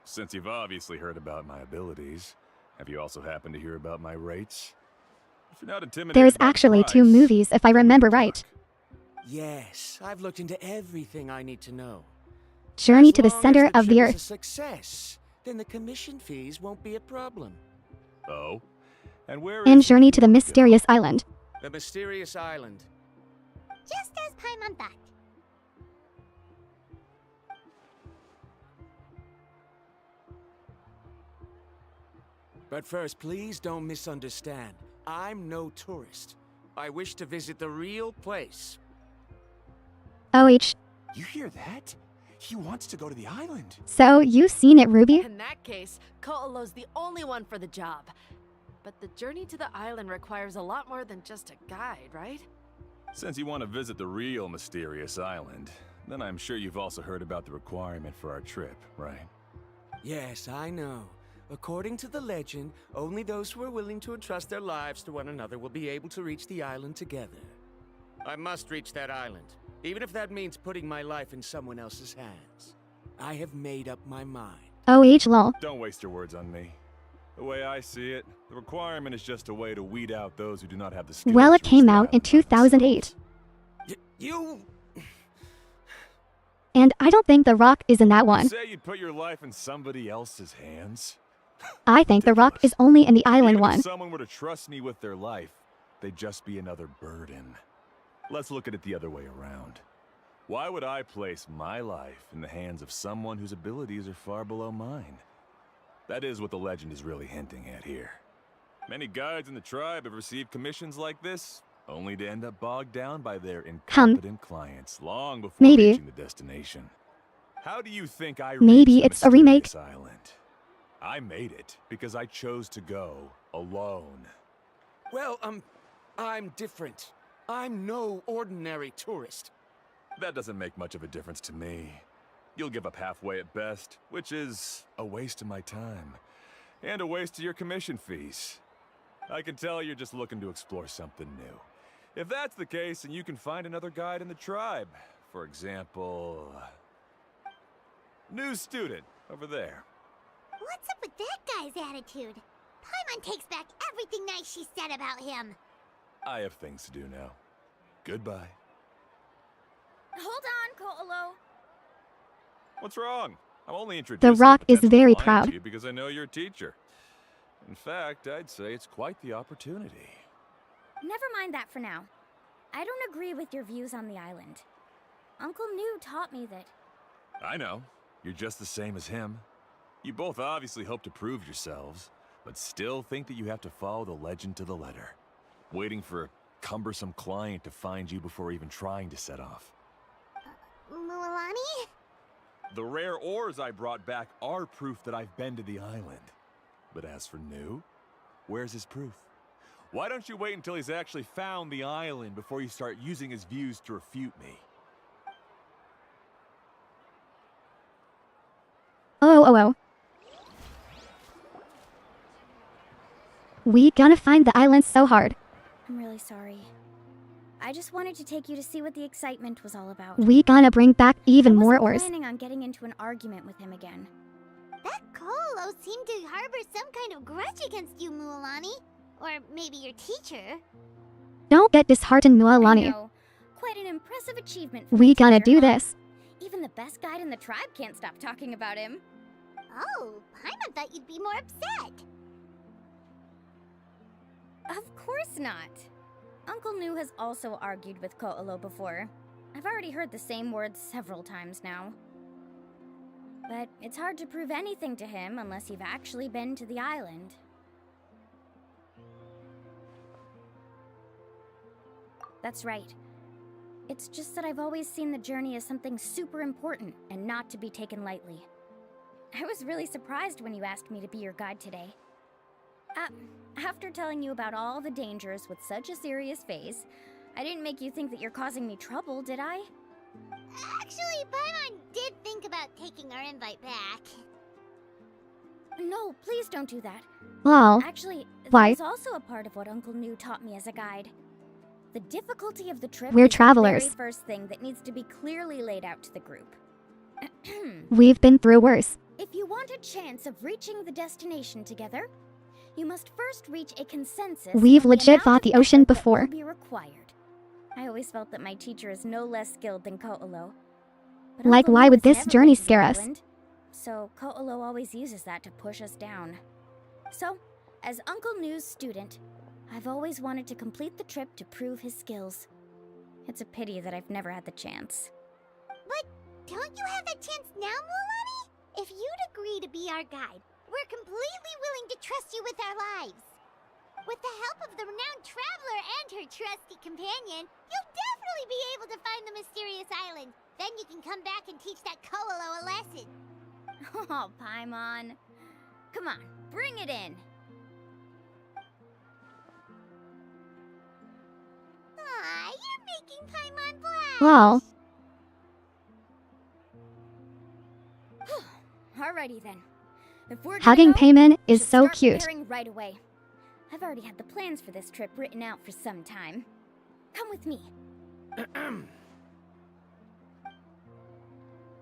Since you've obviously heard about my abilities, have you also happened to hear about my rates? If you're not intimidated There's by the actually 2 price, movies if I then we remember can right. talk. Yes, I've looked into everything I need to know. Journey As to the long as center of the trip is a earth. success, then the commission fees won't be a problem. Oh? And where And is it journey you to the wanna go? mysterious island. The mysterious island. Just as Paimon thought. But first, please don't misunderstand. I'm no tourist. I wish to visit the real place. OH. You hear that? He wants to go to the island. So, you seen it, Ruby? In that case, Ko'olo's the only one for the job. But the journey to the island requires a lot more than just a guide, right? Since you want to visit the real mysterious island, then I'm sure you've also heard about the requirement for our trip, right? Yes, I know. According to the legend, only those who are willing to entrust their lives to one another will be able to reach the island together. I must reach that island, even if that means putting my life in someone else's hands. I have made up my mind. OH lol. Don't waste your words on me. The way I see it, the requirement is just a way to weed out those who do not have the skills Well, to it reach came the out in island by 2008. themselves. You... And I don't think The Rock is in that one. Say you'd put your life in somebody else's hands? I think The Rock is only in the island Even one. if someone were to trust me with their life, they'd just be another burden. Let's look at it the other way around. Why would I place my life in the hands of someone whose abilities are far below mine? That is what the legend is really hinting at here. Many guides in the tribe have received commissions like this, only to end up bogged down by their incompetent clients long before Maybe. reaching the destination. How do you think I Maybe reached the it's a remake. mysterious island? I made it because I chose to go alone. Well, I'm different. I'm no ordinary tourist. That doesn't make much of a difference to me. You'll give up halfway at best, which is a waste of my time. And a waste of your commission fees. I can tell you're just looking to explore something new. If that's the case, then you can find another guide in the tribe. For example... new student, over there. What's up with that guy's attitude? Paimon takes back everything nice she said about him. I have things to do now. Goodbye. Hold on, Ko'olo. What's wrong? I'm only introducing Rock a is potential very client proud. to you because I know you're a teacher. In fact, I'd say it's quite the opportunity. Never mind that for now. I don't agree with your views on the island. Uncle New taught me that. I know. You're just the same as him. You both obviously hope to prove yourselves, but still think that you have to follow the legend to the letter. Waiting for a cumbersome client to find you before even trying to set off. Mualani? The rare ores I brought back are proof that I've been to the island. But as for New, where's his proof? Why don't you wait until he's actually found the island before you start using his views to refute me? Oh. We gonna find the island so hard. I'm really sorry. I just wanted to take you to see what the excitement was all about. We gonna bring back even more I wasn't ores. planning on getting into an argument with him again. That Ko'olo seemed to harbor some kind of grudge against you, Mualani. Or maybe your teacher. Don't get disheartened, I Mualani. know. Quite an impressive achievement for We a gonna teacher, do huh? this. Even the best guide in the tribe can't stop talking about him. Oh, Paimon thought you'd be more upset. Of course not. Uncle New has also argued with Ko'olo before. I've already heard the same words several times now. But it's hard to prove anything to him unless you've actually been to the island. That's right. It's just that I've always seen the journey as something super important and not to be taken lightly. I was really surprised when you asked me to be your guide today. After telling you about all the dangers with such a serious face, I didn't make you think that you're causing me trouble, did I? Actually, Paimon did think about taking our invite back. No, please don't do that. Lol. Actually, Why? that was also a part of what Uncle New taught me as a guide. The difficulty of the trip We're is travelers. the very first thing that needs to be clearly laid out to the group. We've been through worse. If you want a chance of reaching the destination together, you must first reach a consensus. We've on the legit amount fought of the ocean effort that before. will be required. I always felt that my teacher is no less skilled than Ko'olo. But Like, Uncle why Lou would has this never journey been to the scare us? island, so Ko'olo always uses that to push us down. So, as Uncle New's student, I've always wanted to complete the trip to prove his skills. It's a pity that I've never had the chance. But don't you have that chance now, Mualani? If you'd agree to be our guide, we're completely willing to trust you with our lives. With the help of the renowned traveler and her trusty companion, you'll definitely be able to find the mysterious island. Then you can come back and teach that Ko'olo a lesson. Oh, Paimon. Come on, bring it in. Aw, you're making Paimon blush. Lol. Alrighty then. If we're gonna Hugging go, Paimon we is should so start cute. preparing right away. I've already had the plans for this trip written out for some time. Come with me.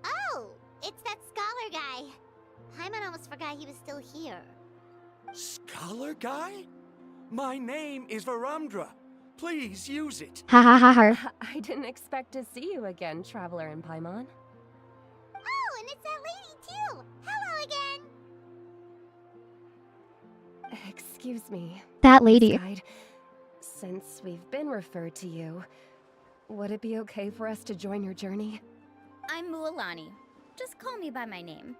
Oh, it's that scholar guy. Paimon almost forgot he was still here. Scholar guy? My name is Varamdra. Please use it. Ha ha ha ha. I didn't expect to see you again, Traveler and Paimon. Oh, and it's that lady too. Hello again. Excuse me, That lady. Guide. Since we've been referred to you, would it be okay for us to join your journey? I'm Mualani. Just call me by my name.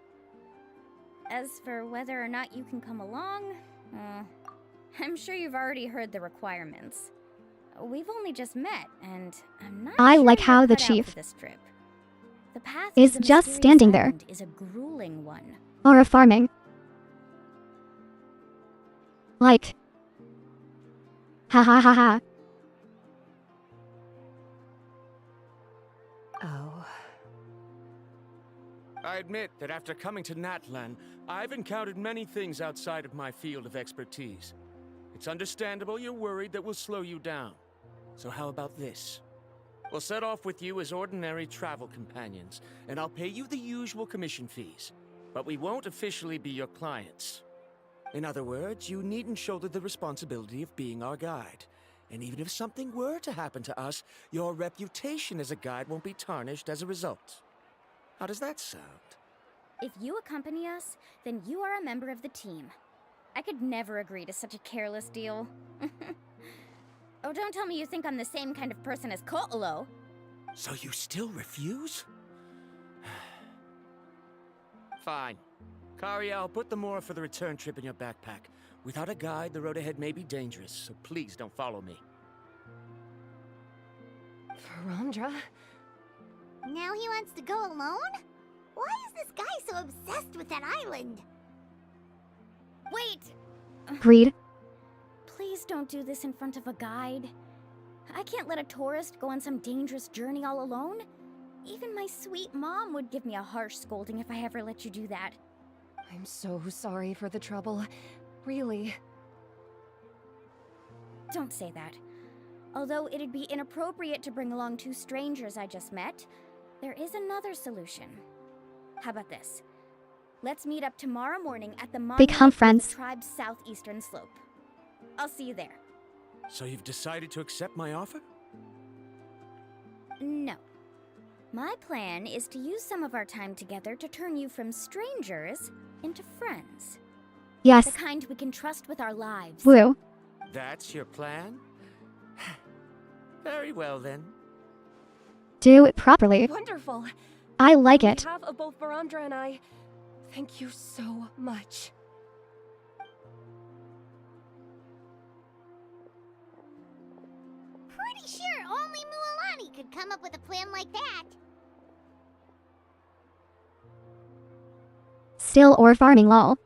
As for whether or not you can come along, I'm sure you've already heard the requirements. We've only just met, and I'm not I sure like you're how the cut out chief for this trip. The path is to the just mysterious standing there. island is a grueling one. Or a farming. Like. Ha ha ha ha. Oh. I admit that after coming to Natlan, I've encountered many things outside of my field of expertise. It's understandable you're worried that we'll slow you down. So how about this? We'll set off with you as ordinary travel companions, and I'll pay you the usual commission fees. But we won't officially be your clients. In other words, you needn't shoulder the responsibility of being our guide. And even if something were to happen to us, your reputation as a guide won't be tarnished as a result. How does that sound? If you accompany us, then you are a member of the team. I could never agree to such a careless deal. Oh, don't tell me you think I'm the same kind of person as Ko'olo. So you still refuse? Fine. Kariel, put the more for the return trip in your backpack. Without a guide, the road ahead may be dangerous, so please don't follow me. Varamdra? Now he wants to go alone? Why is this guy so obsessed with that island? Wait! Greed. Please don't do this in front of a guide. I can't let a tourist go on some dangerous journey all alone. Even my sweet mom would give me a harsh scolding if I ever let you do that. I'm so sorry for the trouble. Really. Don't say that. Although it'd be inappropriate to bring along two strangers I just met, there is another solution. How about this? Let's meet up tomorrow morning at the monument Become to friends. the tribe's southeastern slope. I'll see you there. So you've decided to accept my offer? No. My plan is to use some of our time together to turn you from strangers into friends. Yes. The kind we can trust with our lives. Woo. That's your plan? Very well then. Do it properly. Wonderful. I like On it. behalf of both Varamdra and I, thank you so much. Pretty sure only Mualani could come up with a plan like that. Still or farming lol.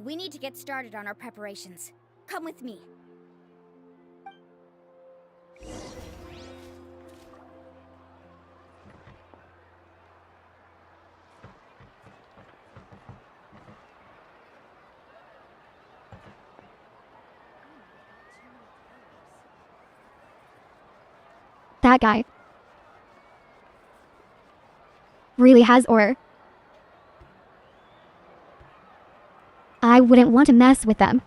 We need to get started on our preparations. Come with me. That guy. really has ore. I wouldn't want to mess with them.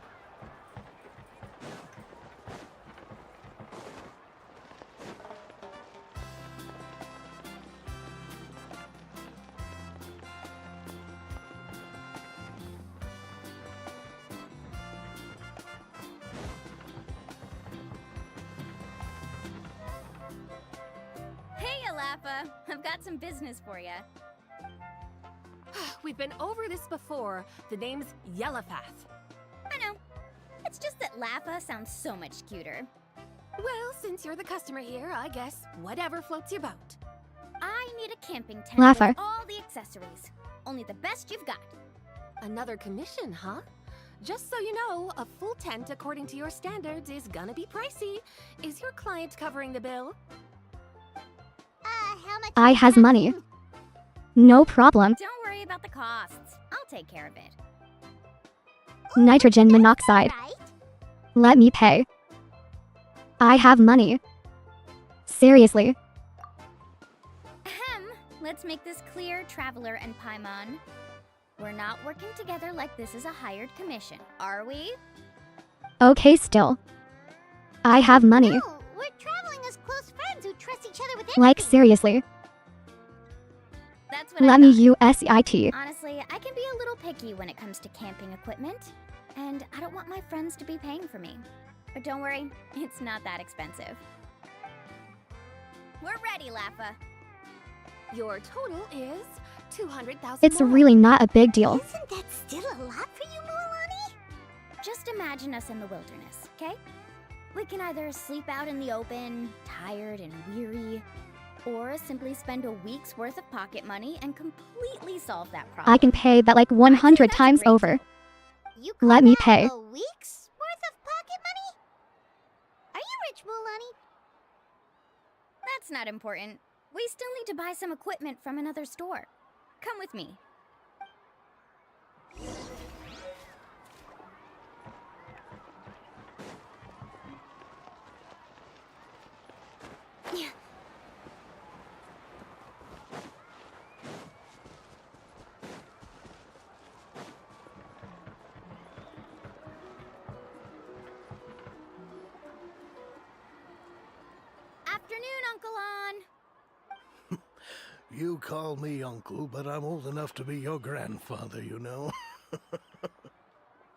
Hey, Alapha! I've got some business for you. We've been over this before. The name's Yellowpath. I know. It's just that Lappa sounds so much cuter. Well, since you're the customer here, I guess whatever floats your boat. I need a camping tent Lappa. with all the accessories. Only the best you've got. Another commission, huh? Just so you know, a full tent according to your standards is gonna be pricey. Is your client covering the bill? How much? I has money. No problem. Don't worry about the costs. I'll take care of it. Nitrogen monoxide. Right? Let me pay. I have money. Seriously. Ahem. Let's make this clear, Traveler and Paimon. We're not working together like this is a hired commission, are we? Okay, still. I have money. No, we're traveling as close friends who trust each other with Like, everything. seriously. That's what I Let me thought. USIT. Honestly, I can be a little picky when it comes to camping equipment, and I don't want my friends to be paying for me. But don't worry, it's not that expensive. We're ready, Lappa. Your total is 200,000 It's more. really not a big deal. Isn't that still a lot for you, Mualani? Just imagine us in the wilderness, okay? We can either sleep out in the open, tired and weary, or simply spend a week's worth of pocket money and completely solve that problem. I can pay that like 100 that's times great. over. You call Let me that pay. a week's worth of pocket money? Are you rich, Mualani? That's not important. We still need to buy some equipment from another store. Come with me. Afternoon, Uncle On. You call me uncle, but I'm old enough to be your grandfather, you know.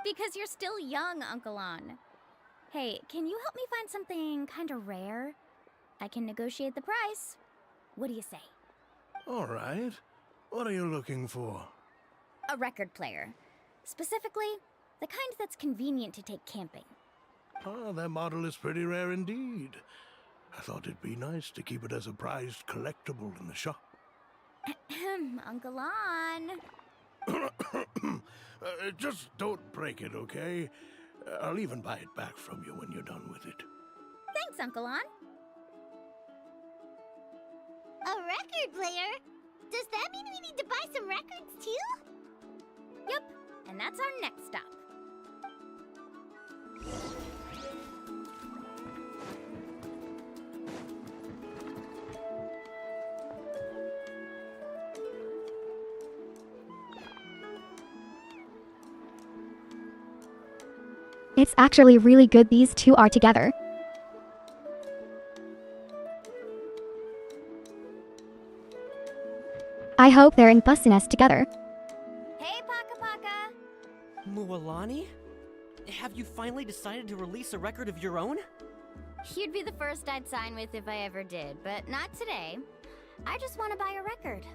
Because you're still young, Uncle On. Hey, can you help me find something kind of rare? I can negotiate the price. What do you say? All right. What are you looking for? A record player. Specifically, the kind that's convenient to take camping. Ah, that model is pretty rare indeed. I thought it'd be nice to keep it as a prized collectible in the shop. Uncle On. Just don't break it, okay? I'll even buy it back from you when you're done with it. Thanks, Uncle On. A record player? Does that mean we need to buy some records too? Yep, and that's our next stop. It's actually really good these two are together. I hope they're in Business together. Hey, Paka Paka. Mualani? Have you finally decided to release a record of your own? You'd be the first I'd sign with if I ever did, but not today. I just want to buy a record.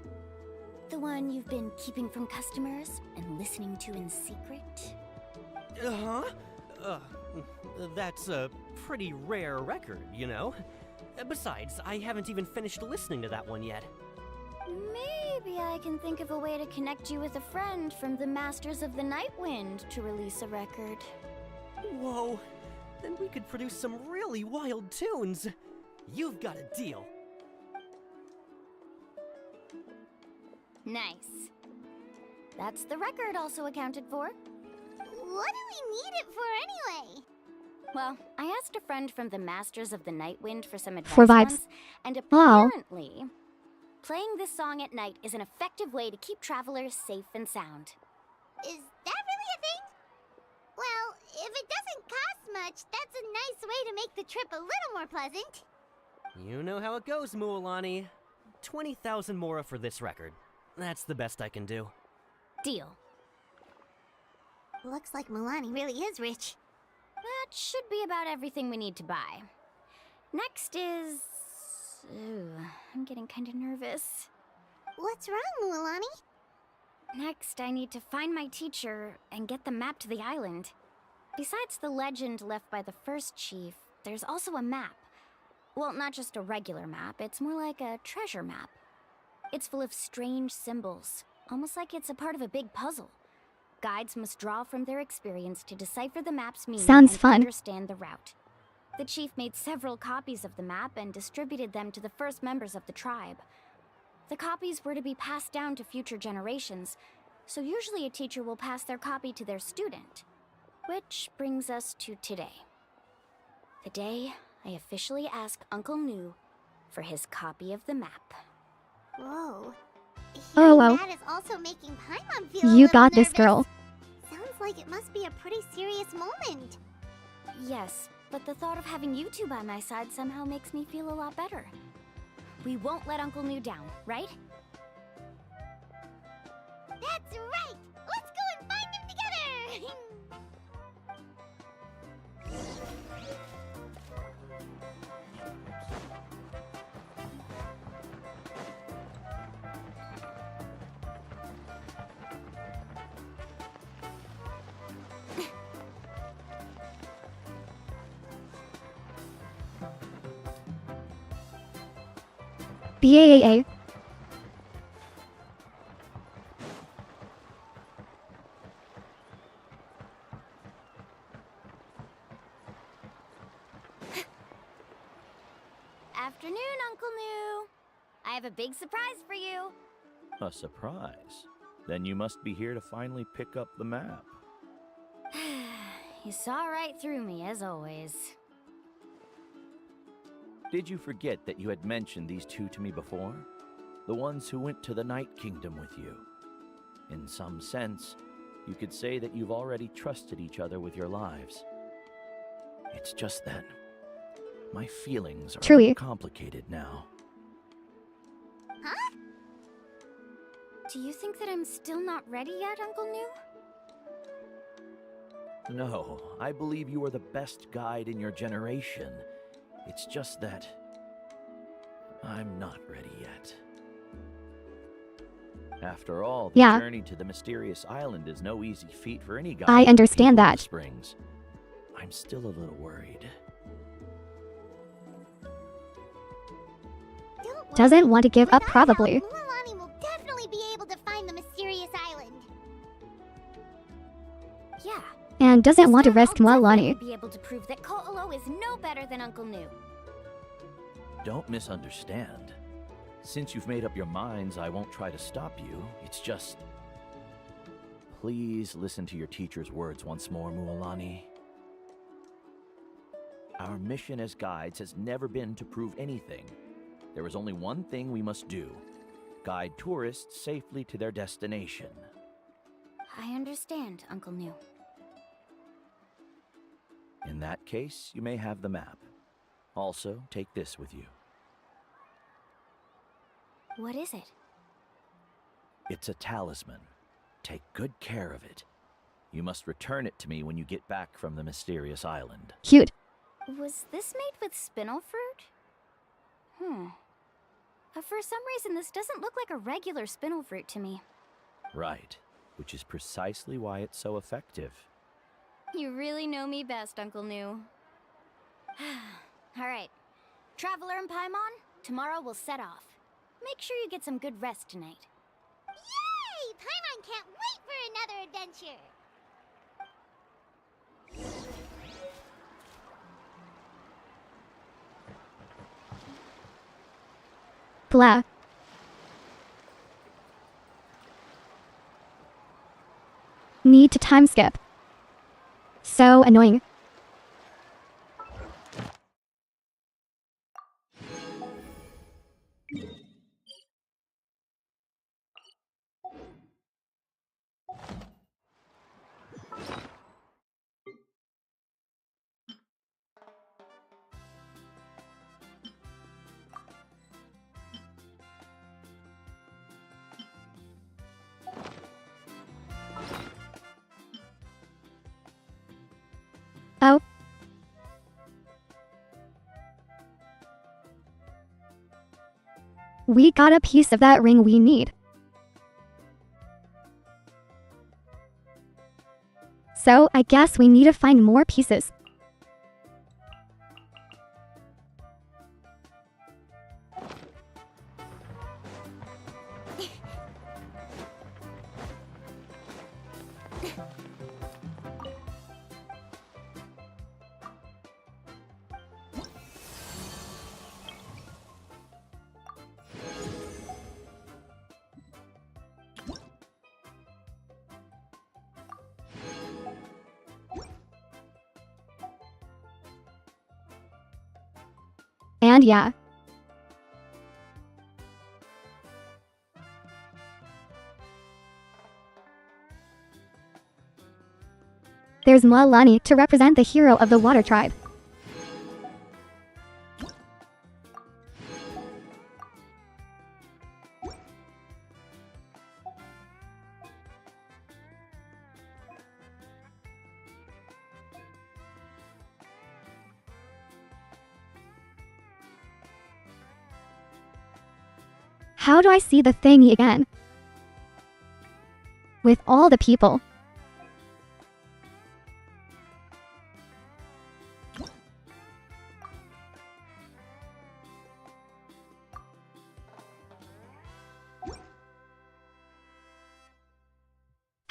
The one you've been keeping from customers and listening to in secret. Uh-huh. That's a pretty rare record, you know? Besides, I haven't even finished listening to that one yet. Maybe I can think of a way to connect you with a friend from the Masters of the Nightwind to release a record. Whoa, then we could produce some really wild tunes. You've got a deal. Nice. That's the record also accounted for. What do we need it for anyway? Well, I asked a friend from the Masters of the Nightwind for some advice For vibes. once, and Wow. apparently, playing this song at night is an effective way to keep travelers safe and sound. Is that really a thing? Well, if it doesn't cost much, that's a nice way to make the trip a little more pleasant. You know how it goes, Mualani. 20,000 mora for this record. That's the best I can do. Deal. Looks like Milani really is rich. That should be about everything we need to buy. Next is... Ooh, I'm getting kind of nervous. What's wrong, Mualani? Next, I need to find my teacher and get the map to the island. Besides the legend left by the first chief, there's also a map. Well, not just a regular map, it's more like a treasure map. It's full of strange symbols, almost like it's a part of a big puzzle. Guides must draw from their experience to decipher the map's meaning Sounds and fun. understand the route. The chief made several copies of the map and distributed them to the first members of the tribe. The copies were to be passed down to future generations, so usually a teacher will pass their copy to their student. Which brings us to today. The day I officially ask Uncle Nu for his copy of the map. Whoa. Oh, wow. That is also making Paimon feel a You little got this, nervous. girl. Sounds like it must be a pretty serious moment. Yes, but the thought of having you two by my side somehow makes me feel a lot better. We won't let Uncle Nu down, right? That's right! Let's go and find them together! BAAA. Afternoon, Uncle Nu. I have a big surprise for you. A surprise? Then you must be here to finally pick up the map. You saw right through me, as always. Did you forget that you had mentioned these two to me before? The ones who went to the Night Kingdom with you. In some sense, you could say that you've already trusted each other with your lives. It's just that my feelings are Truly. complicated now. Huh? Do you think that I'm still not ready yet, Uncle Nu? No, I believe you are the best guide in your generation. It's just that I'm not ready yet. After all, the Yeah. journey to the mysterious island is no easy feat for any guide. I from understand People of that. Springs. I'm still a little worried. Don't worry. Doesn't want to give up, Without probably. help, Mualani will definitely be able to find the mysterious island. Yeah. And doesn't want to This time risk I'll definitely Mualani. be able to prove that Ko'olo is no better than Uncle Nu. Don't misunderstand. Since you've made up your minds, I won't try to stop you. It's just... Please listen to your teacher's words once more, Mualani. Our mission as guides has never been to prove anything. There is only one thing we must do. Guide tourists safely to their destination. I understand, Uncle Nu. In that case, you may have the map. Also, take this with you. What is it? It's a talisman. Take good care of it. You must return it to me when you get back from the mysterious island. Cute. Was this made with spinel fruit? For some reason, this doesn't look like a regular spinel fruit to me. Right, which is precisely why it's so effective. You really know me best, Uncle Nu. All right. Traveler and Paimon, tomorrow we'll set off. Make sure you get some good rest tonight. Yay! Paimon can't wait for another adventure. Blah. Need to time skip. So annoying. Oh. We got a piece of that ring we need. So, I guess we need to find more pieces. And yeah. There's Mualani to represent the hero of the water tribe. How do I see the thingy again? With all the people.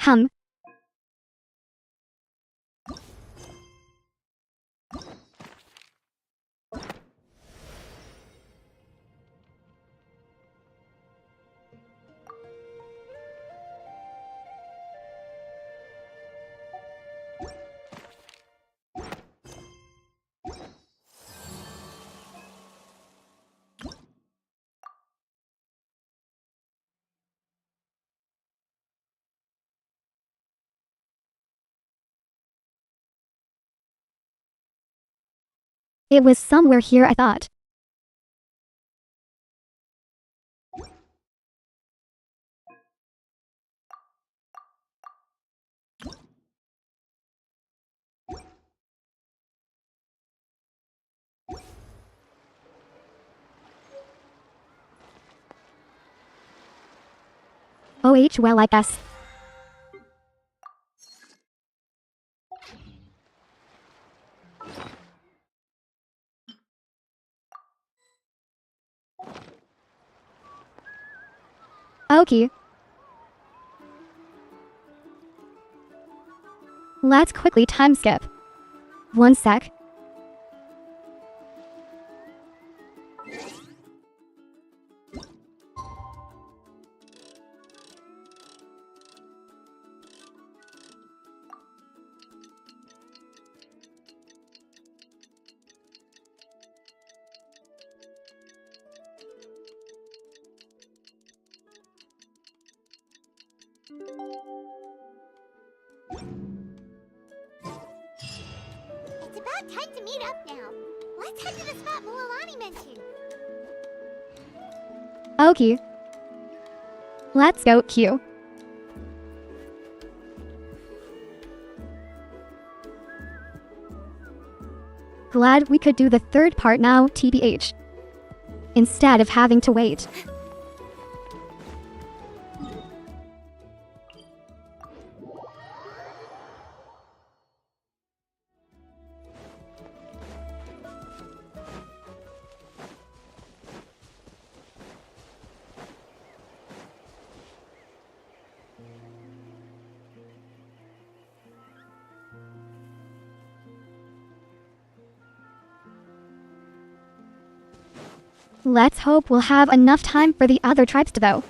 Hum. It was somewhere here, I thought. OH, well, I guess. Okay. Let's quickly time skip. One sec. It's about time to meet up now. Let's head to the spot Mualani mentioned. Okay. Let's go, Q. Glad we could do the third part now, TBH. Instead of having to wait. Let's hope we'll have enough time for the other tribes to go.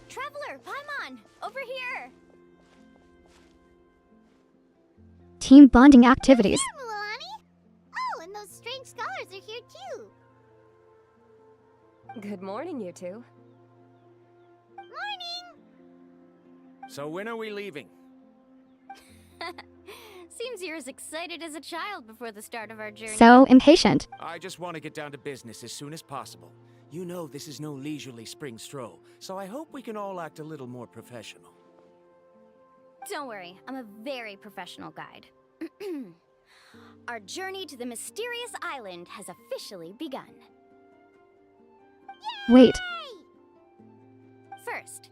Traveler, Paimon, over here. Team bonding activities. There, Mualani. Oh, and those strange scholars are here too. Good morning, you two. Morning! So when are we leaving? Seems you're as excited as a child before the start of our journey. So impatient. I just want to get down to business as soon as possible. You know this is no leisurely spring stroll, so I hope we can all act a little more professional. Don't worry, I'm a very professional guide. Our journey to the mysterious island has officially begun. Wait, First,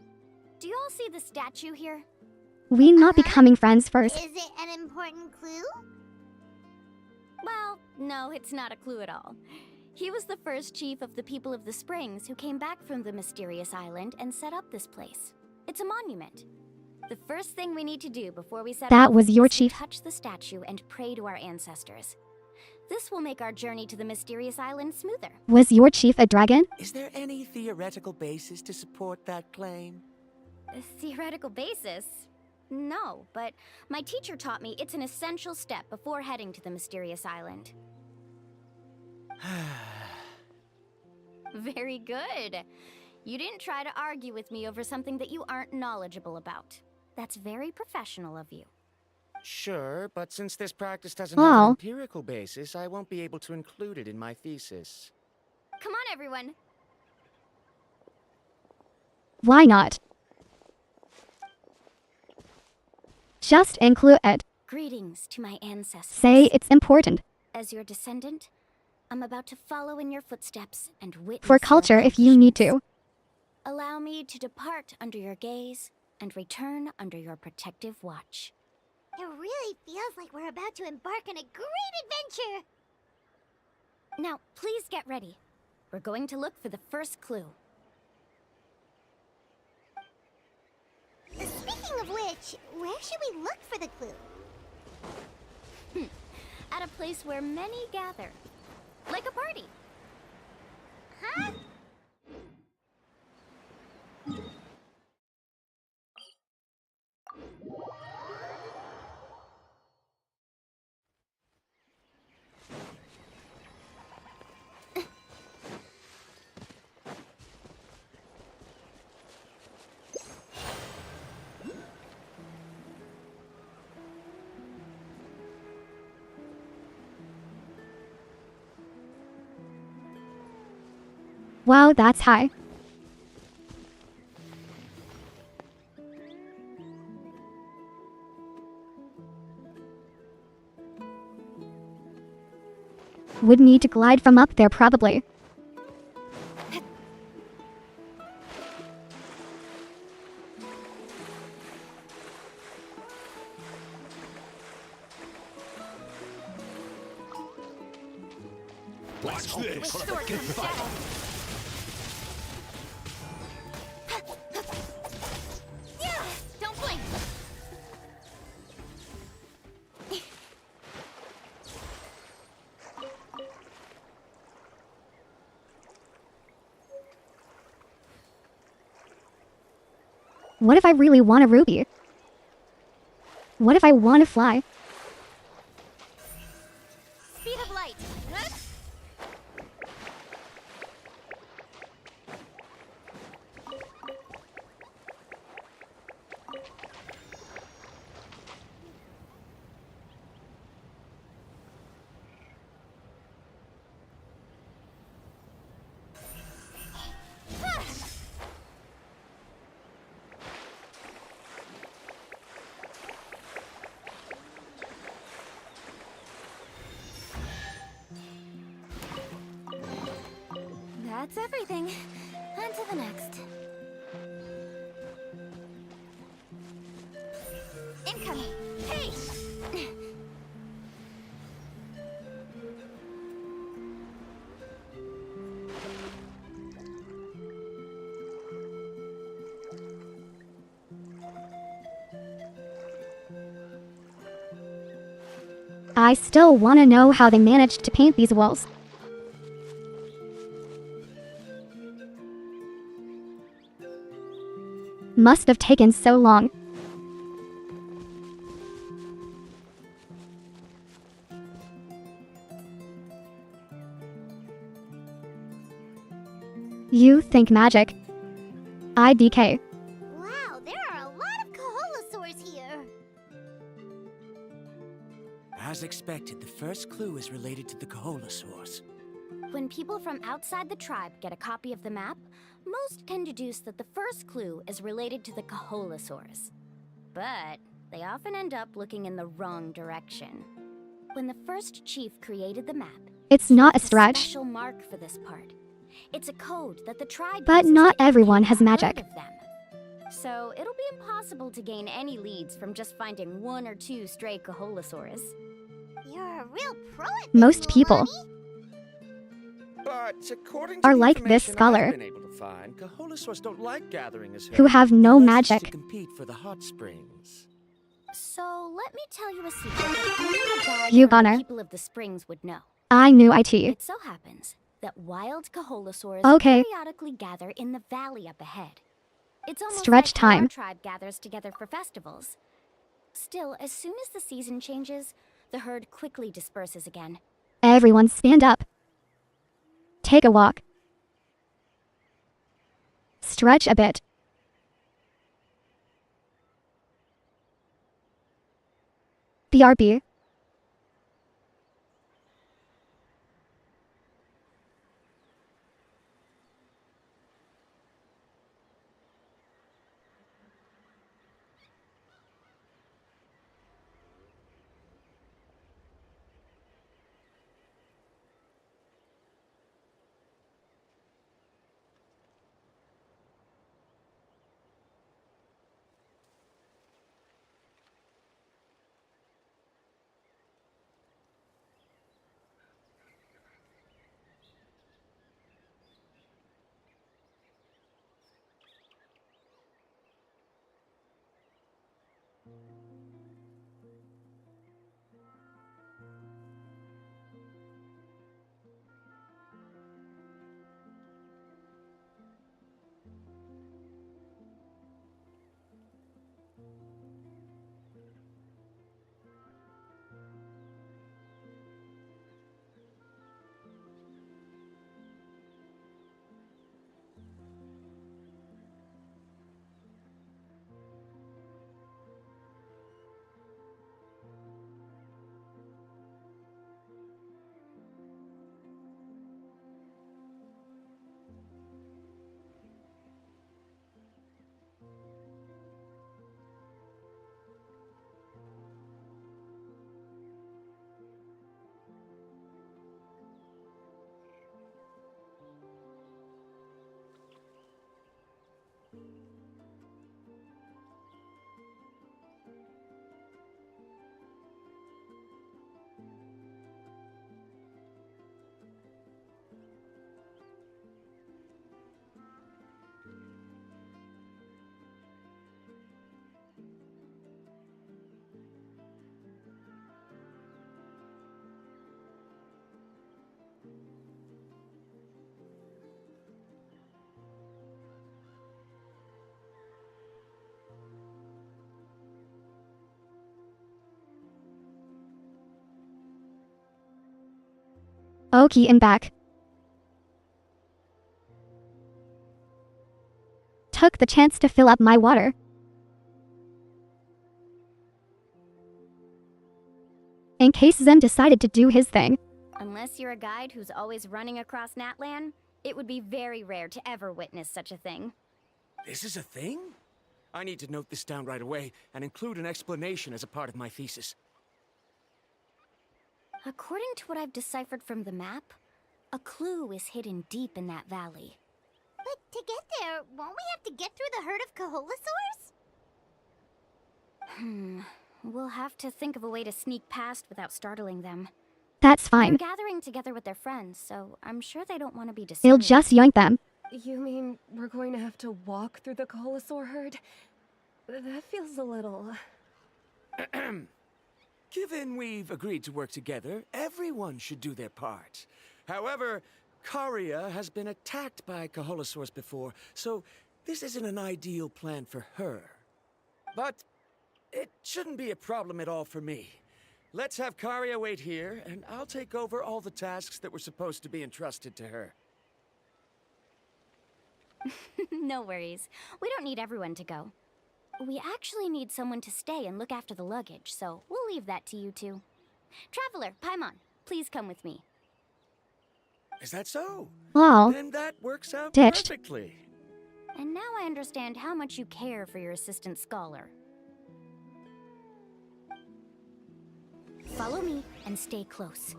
do you all see the statue here? we not becoming friends first. Is it an important clue? Well, no, it's not a clue at all. He was the first chief of the people of the Springs who came back from the mysterious island and set up this place. It's a monument. The first thing we need to do before we set That off was your is to chief? touch the statue and pray to our ancestors. This will make our journey to the mysterious island smoother. Was your chief a dragon? Is there any theoretical basis to support that claim? A theoretical basis? No, but my teacher taught me it's an essential step before heading to the mysterious island. Very good. You didn't try to argue with me over something that you aren't knowledgeable about. That's very professional of you. Sure, but since this practice doesn't have an Well. empirical basis, I won't be able to include it in my thesis. Come on, everyone. Why not? Just include it. Greetings to my ancestors. Say it's important. As your descendant, I'm about to follow in your footsteps and witness For your culture if you need to. accomplishments. Allow me to depart under your gaze and return under your protective watch. It really feels like we're about to embark on a great adventure! Now, please get ready. We're going to look for the first clue. Speaking of which, where should we look for the clue? At a place where many gather. Like a party. Huh? Wow, that's high. Would need to glide from up there probably. Watch this! Sword from the shadow. Yeah, don't blink. What if I really want a ruby? What if I want to fly? Speed of light. That's everything. On to the next. Incoming. Hey! I still want to know how they managed to paint these walls. Must have taken so long. You think magic. IDK. Wow, there are a lot of Kaholosaurs here! As expected, the first clue is related to the Kaholosaurs. When people from outside the tribe get a copy of the map, most can deduce that the first clue is related to the Kaholasaurs. But they often end up looking in the wrong direction. When the first chief created the map, It's not a he stretch. special mark for this part. It's a code that the tribe But uses not to everyone indicate has a magic. herd of them. So it'll be impossible to gain any leads from just finding one or two stray Kaholasaurs. You're a real pro at Most people But according to are the like this information scholar, I've been able to find, Kaholasaurs don't like gathering as who herds, have no less magic. to compete for the hot springs. So let me tell you a secret that only the guide You from the gonna. people of the springs would know. I knew IT. It so happens that wild Kaholasaurs Okay. periodically gather in the valley up ahead. It's almost Stretch like how our time. tribe gathers together for festivals. Still, as soon as the season changes, the herd quickly disperses again. Everyone stand up. Take a walk. Stretch a bit. BRB. Okie and back. Took the chance to fill up my water. In case Zen decided to do his thing. Unless you're a guide who's always running across Natlan, it would be very rare to ever witness such a thing. This is a thing? I need to note this down right away and include an explanation as a part of my thesis. According to what I've deciphered from the map, a clue is hidden deep in that valley. But to get there, won't we have to get through the herd of Kaholasaurs? We'll have to think of a way to sneak past without startling them. That's fine. They're gathering together with their friends, so I'm sure they don't want to be disturbed. He'll just yoink them. You mean we're going to have to walk through the Kaholasaur herd? That feels a little... Given we've agreed to work together, everyone should do their part. However, Karia has been attacked by Kaholasaurs before, so this isn't an ideal plan for her. But it shouldn't be a problem at all for me. Let's have Karia wait here, and I'll take over all the tasks that were supposed to be entrusted to her. No worries. We don't need everyone to go. We actually need someone to stay and look after the luggage, so we'll leave that to you two. Traveler, Paimon, please come with me. Is that so? Lol. Then that works out Ditched. perfectly. And now I understand how much you care for your assistant scholar. Follow me and stay close.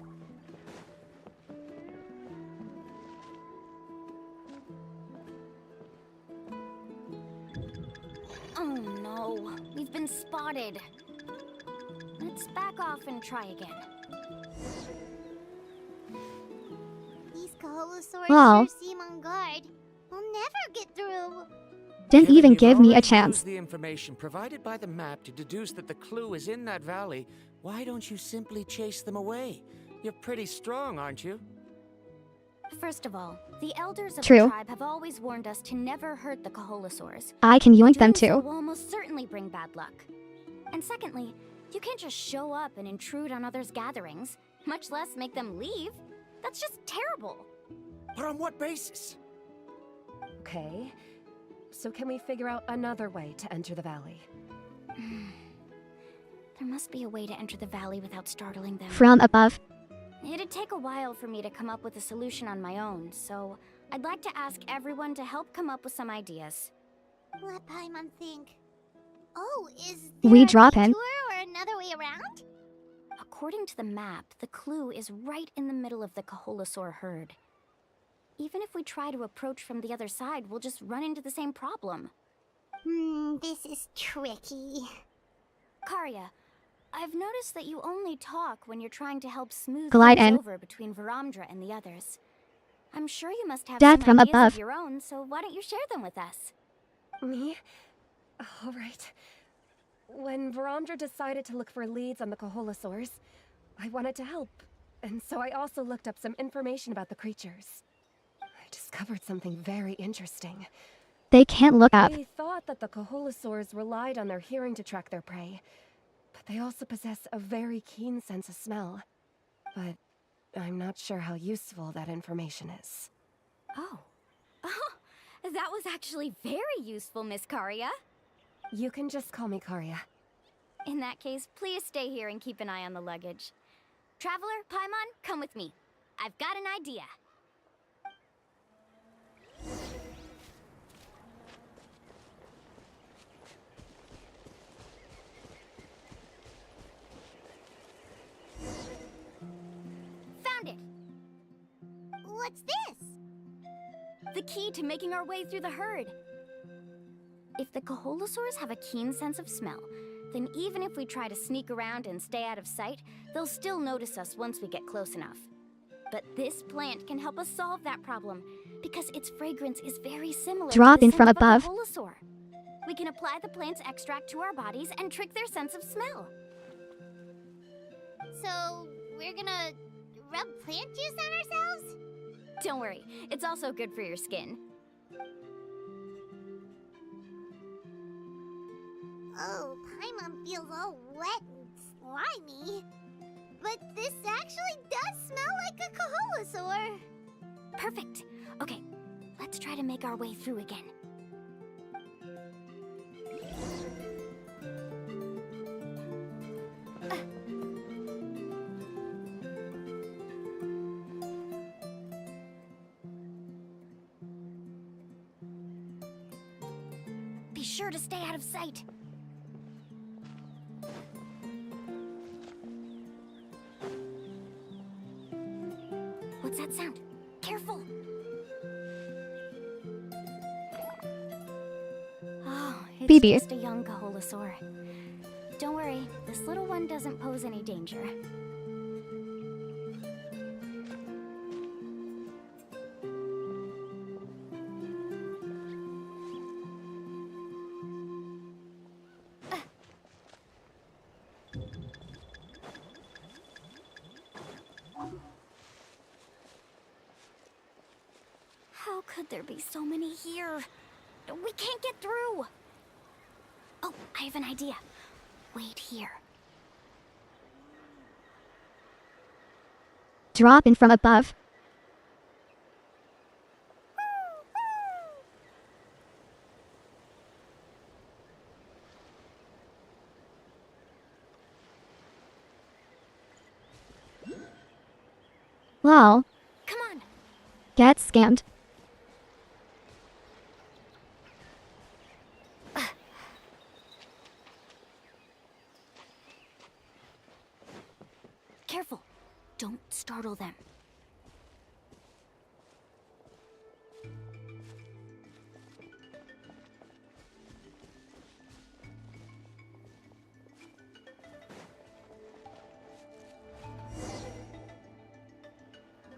Oh no, we've been spotted. Let's back off and try again. These Kaholosaurs Wow. sure seem on guard. We'll never get through. Didn't Given even you've give me a already chance. used the information provided by the map to deduce that the clue is in that valley, why don't you simply chase them away? You're pretty strong, aren't you? First of all, the elders of True. the tribe have always warned us to never hurt the Kaholosaurs. I can yoink them Doing so too. will almost certainly bring bad luck. And secondly, you can't just show up and intrude on others' gatherings, much less make them leave. That's just terrible. But on what basis? Okay. So can we figure out another way to enter the valley? There must be a way to enter the valley without startling them. From above. It'd take a while for me to come up with a solution on my own, so I'd like to ask everyone to help come up with some ideas. Let Paimon think. Oh, is We there a drop in. detour or another way around? According to the map, the clue is right in the middle of the Kaholosaur herd. Even if we try to approach from the other side, we'll just run into the same problem. This is tricky. Karya, I've noticed that you only talk when you're trying to help smooth Glide things in. over between Varamdra and the others. I'm sure you must have Death some from ideas above. of your own, so why don't you share them with us? Me? All right. When Varamdra decided to look for leads on the Kaholosaurs, I wanted to help. And so I also looked up some information about the creatures. I discovered something very interesting. They can't look up. They thought that the Kaholosaurs relied on their hearing to track their prey, but they also possess a very keen sense of smell. But I'm not sure how useful that information is. Oh. That was actually very useful, Miss Karya. You can just call me Karya. In that case, please stay here and keep an eye on the luggage. Traveler, Paimon, come with me. I've got an idea. Found it! What's this? The key to making our way through the herd. If the Kaholosaurs have a keen sense of smell, then even if we try to sneak around and stay out of sight, they'll still notice us once we get close enough. But this plant can help us solve that problem, because its fragrance is very similar Drop to in the from scent of a above. Kaholosaur. We can apply the plant's extract to our bodies and trick their sense of smell. So, we're gonna rub plant juice on ourselves? Don't worry, it's also good for your skin. Oh, Paimon feels all wet and slimy. But this actually does smell like a Kaholosaur. Perfect. Okay, let's try to make our way through again. Be sure to stay out of sight. What's that sound? Careful! Oh, it's Phoebe. just a young Kaholosaur. Don't worry, this little one doesn't pose any danger. How could there be so many here? We can't get through! Oh, I have an idea. Wait here. Drop in from above. Lol. Come on, Get scammed. Careful. Don't startle them.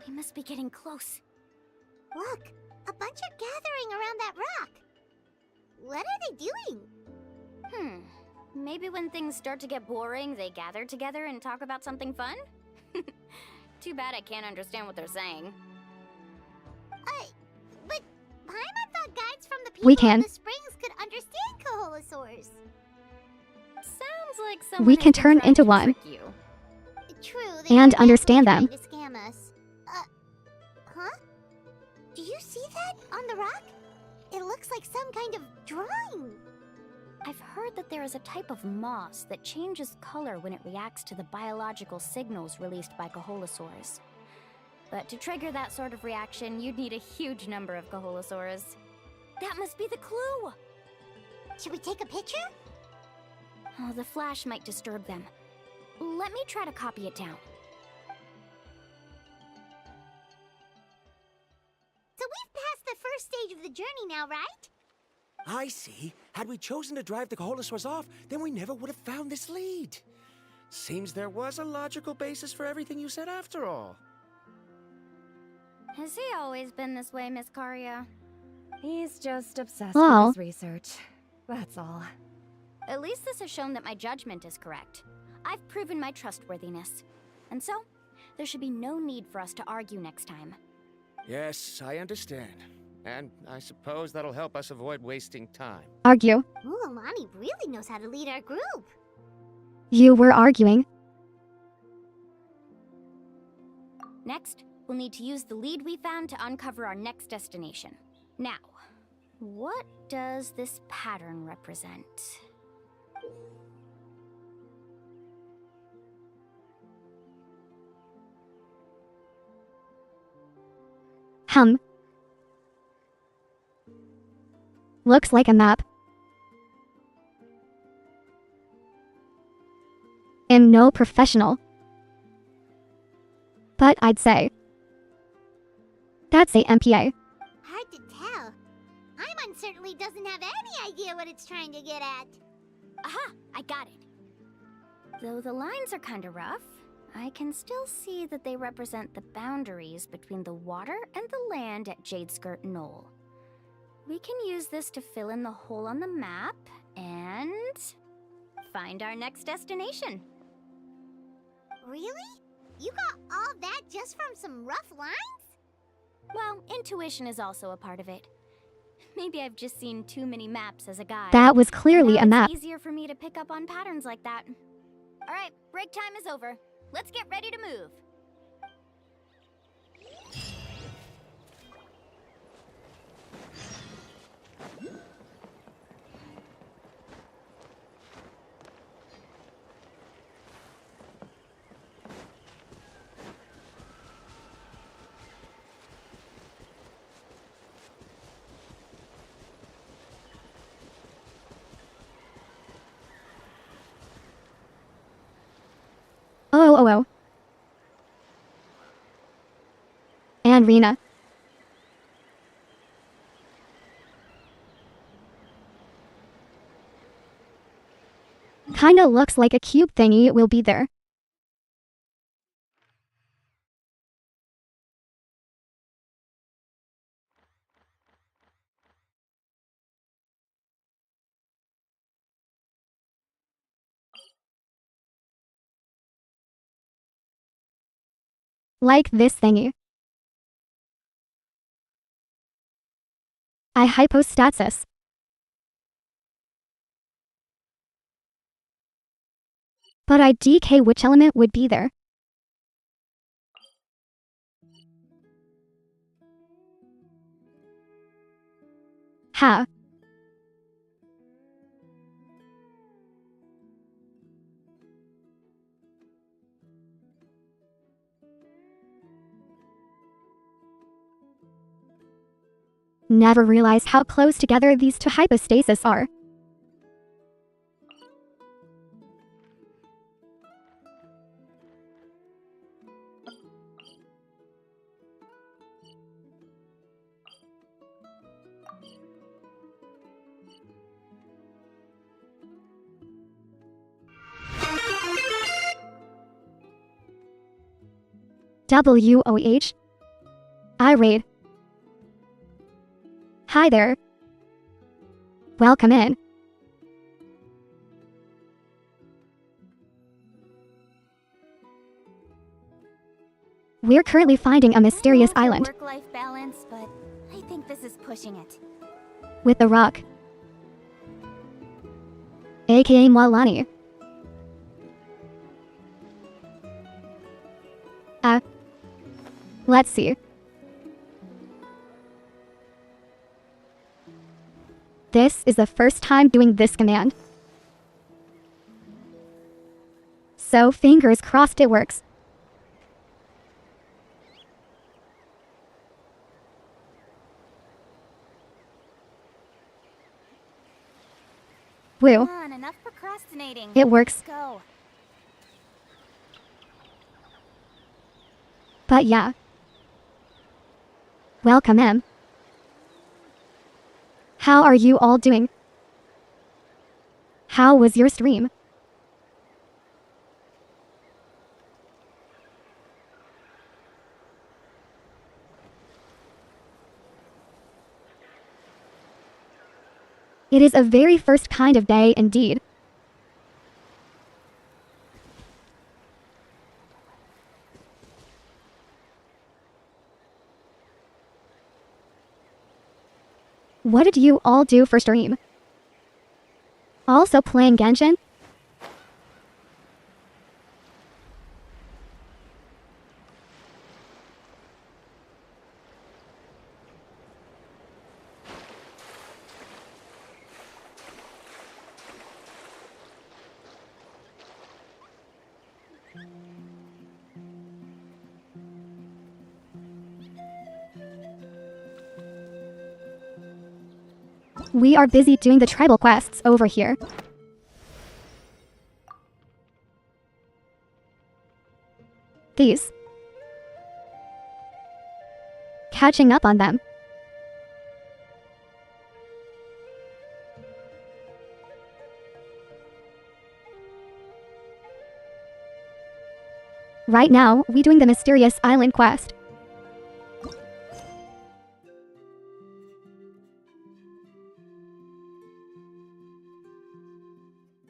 We must be getting close. Look, a bunch are gathering around that rock. What are they doing? Maybe when things start to get boring, they gather together and talk about something fun? Too bad I can't understand what they're saying. But Paimon thought guides from the people We of can. the springs could understand Koholosaurs. Sounds like someone We has can been turn trying into to one. trick you. True, they And were understand definitely them. trying to scam us. Huh? Do you see that on the rock? It looks like some kind of drawing. I've heard that there is a type of moss that changes color when it reacts to the biological signals released by Koholosaurs. But to trigger that sort of reaction, you'd need a huge number of Koholosaurs. That must be the clue! Should we take a picture? Oh, the flash might disturb them. Let me try to copy it down. So we've passed the first stage of the journey now, right? I see. Had we chosen to drive the Koholosaurs off, then we never would have found this lead. Seems there was a logical basis for everything you said after all. Has he always been this way, Miss Karia? He's just obsessed Well. with his research. That's all. At least this has shown that my judgment is correct. I've proven my trustworthiness. And so, there should be no need for us to argue next time. Yes, I understand. And I suppose that'll help us avoid wasting time. Argue. Ooh, Alani really knows how to lead our group. You were arguing. Next, we'll need to use the lead we found to uncover our next destination. Now, what does this pattern represent? Looks like a map. I'm no professional. But I'd say that's a MPA. Hard to tell. Paimon certainly doesn't have any idea what it's trying to get at. Aha! I got it. Though the lines are kinda rough, I can still see that they represent the boundaries between the water and the land at Jadeskirt Knoll. We can use this to fill in the hole on the map and find our next destination. Really? You got all that just from some rough lines? Well, intuition is also a part of it. Maybe I've just seen too many maps as a guide. That was clearly and now a map. It's easier for me to pick up on patterns like that. All right, break time is over. Let's get ready to move. Oh. And Rena. Kinda looks like a cube thingy will be there. Like this thingy. I hypostasis. But I DK which element would be there. Ha. Never realized how close together these two hypostases are. WOH? Irate. Hi there. Welcome in. We're currently finding a mysterious island Work-life balance, but I think this is pushing it. with a rock, aka Mwalani. Let's see. This is the first time doing this command. So fingers crossed it works. Woo. Come on, enough procrastinating. It works. Let's go. But yeah. Welcome in. How are you all doing? How was your stream? It is a very first kind of day indeed. What did you all do for stream? Also playing Genshin? We are busy doing the tribal quests over here. These. Catching up on them. Right now, we doing the mysterious island quest.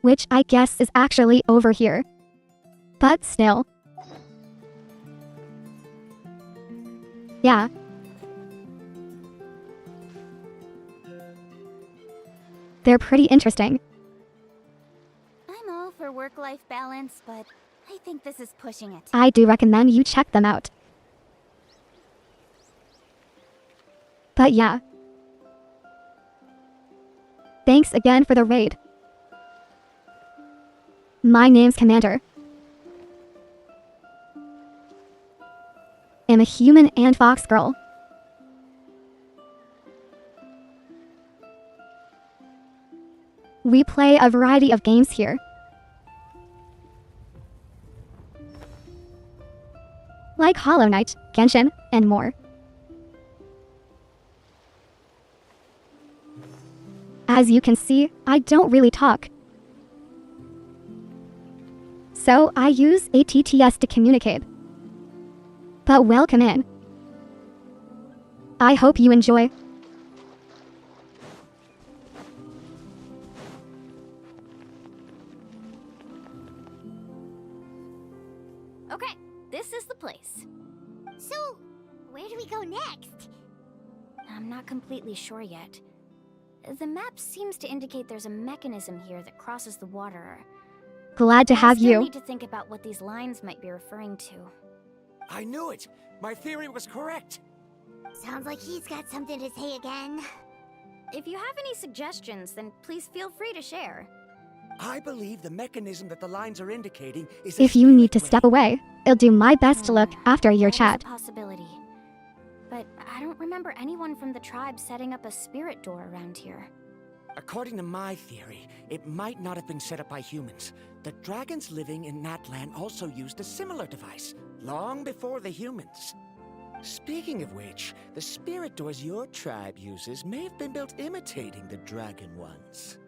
Which I guess is actually over here. But still. Yeah. They're pretty interesting. I'm all for work-life balance, but I think this is pushing it. I do recommend you check them out. But yeah. Thanks again for the raid. My name's Commander. I'm a human and fox girl. We play a variety of games here. Like Hollow Knight, Genshin, and more. As you can see, I don't really talk. So I use ATTS to communicate. But welcome in. I hope you enjoy. Okay, this is the place. So, where do we go next? I'm not completely sure yet. The map seems to indicate there's a mechanism here that crosses the water. Glad to have I still you. need to think about what these lines might be referring to. I knew it! My theory was correct! Sounds like he's got something to say again. If you have any suggestions, then please feel free to share. I believe the mechanism that the lines are indicating is If you need to step away, I'll do my best to look after your That is chat. a possibility. but I don't remember anyone from the tribe setting up a spirit door around here. According to my theory, it might not have been set up by humans. The dragons living in that land also used a similar device, long before the humans. Speaking of which, the spirit doors your tribe uses may have been built imitating the dragon ones.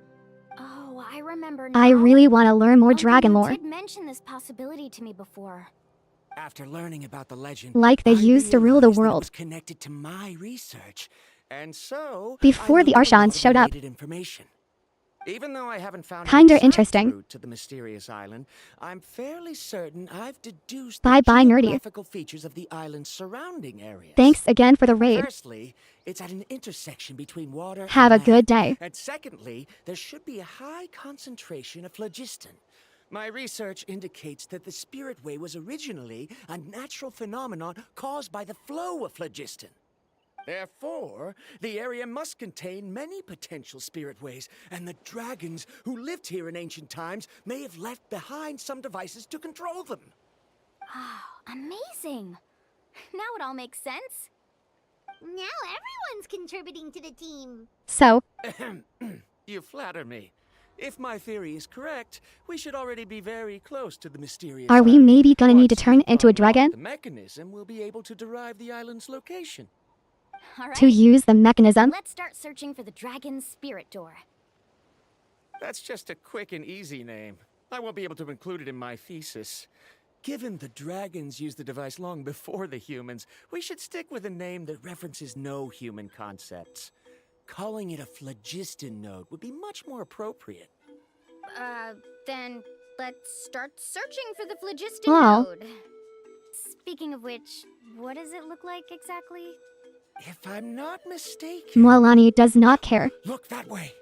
Oh, I remember now. I really want to learn more Uncle dragon Yu lore. did mention this possibility to me before. After learning about the legend, Like they I used to rule the realized that it world. was connected to my research, and so Before I the looked a lot Archons of showed up. related information. Even though I haven't found Kinda an exact interesting. route to the mysterious island, I'm fairly certain I've deduced Bye the bye, nerdy. geographical features of the island's surrounding areas. Thanks again for the raid. Firstly, it's at an intersection between water Have and a good land. day. And secondly, there should be a high concentration of phlogiston. My research indicates that the Spirit Way was originally a natural phenomenon caused by the flow of phlogiston. Therefore, the area must contain many potential spirit ways, and the dragons who lived here in ancient times may have left behind some devices to control them. Oh, amazing! Now it all makes sense. Now everyone's contributing to the team. So, You flatter me. If my theory is correct, we should already be very close to the mysterious are we island. maybe gonna need to Once turn we into a unlock dragon? the mechanism, we'll be able to derive the island's location. All right. To use the mechanism? Let's start searching for the dragon's spirit door. That's just a quick and easy name. I won't be able to include it in my thesis. Given the dragons used the device long before the humans, we should stick with a name that references no human concepts. Calling it a phlogiston node would be much more appropriate. Then let's start searching for the phlogiston Oh. node. Speaking of which, what does it look like exactly? If I'm not mistaken... Mualani does not care. Look that way.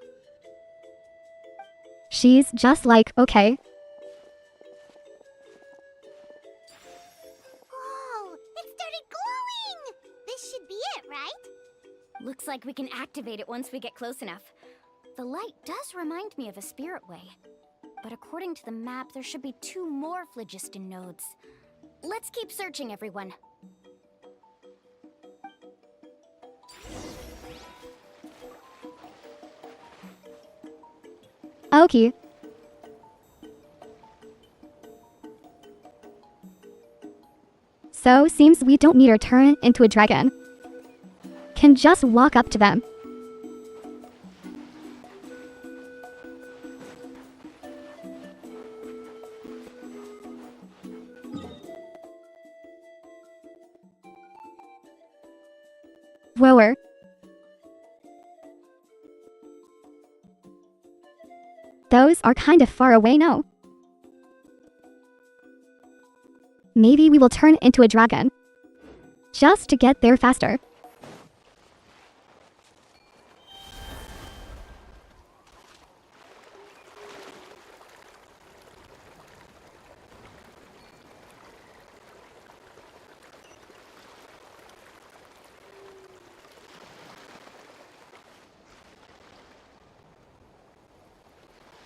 She's just like, okay. Whoa, it started glowing! This should be it, right? Looks like we can activate it once we get close enough. The light does remind me of a spirit way. But according to the map, there should be 2 more phlogiston nodes. Let's keep searching, everyone. Okay. So, seems we don't need to turn into a dragon. Can just walk up to them. Whoa. Those are kind of far away now. Maybe we will turn into a dragon. Just to get there faster.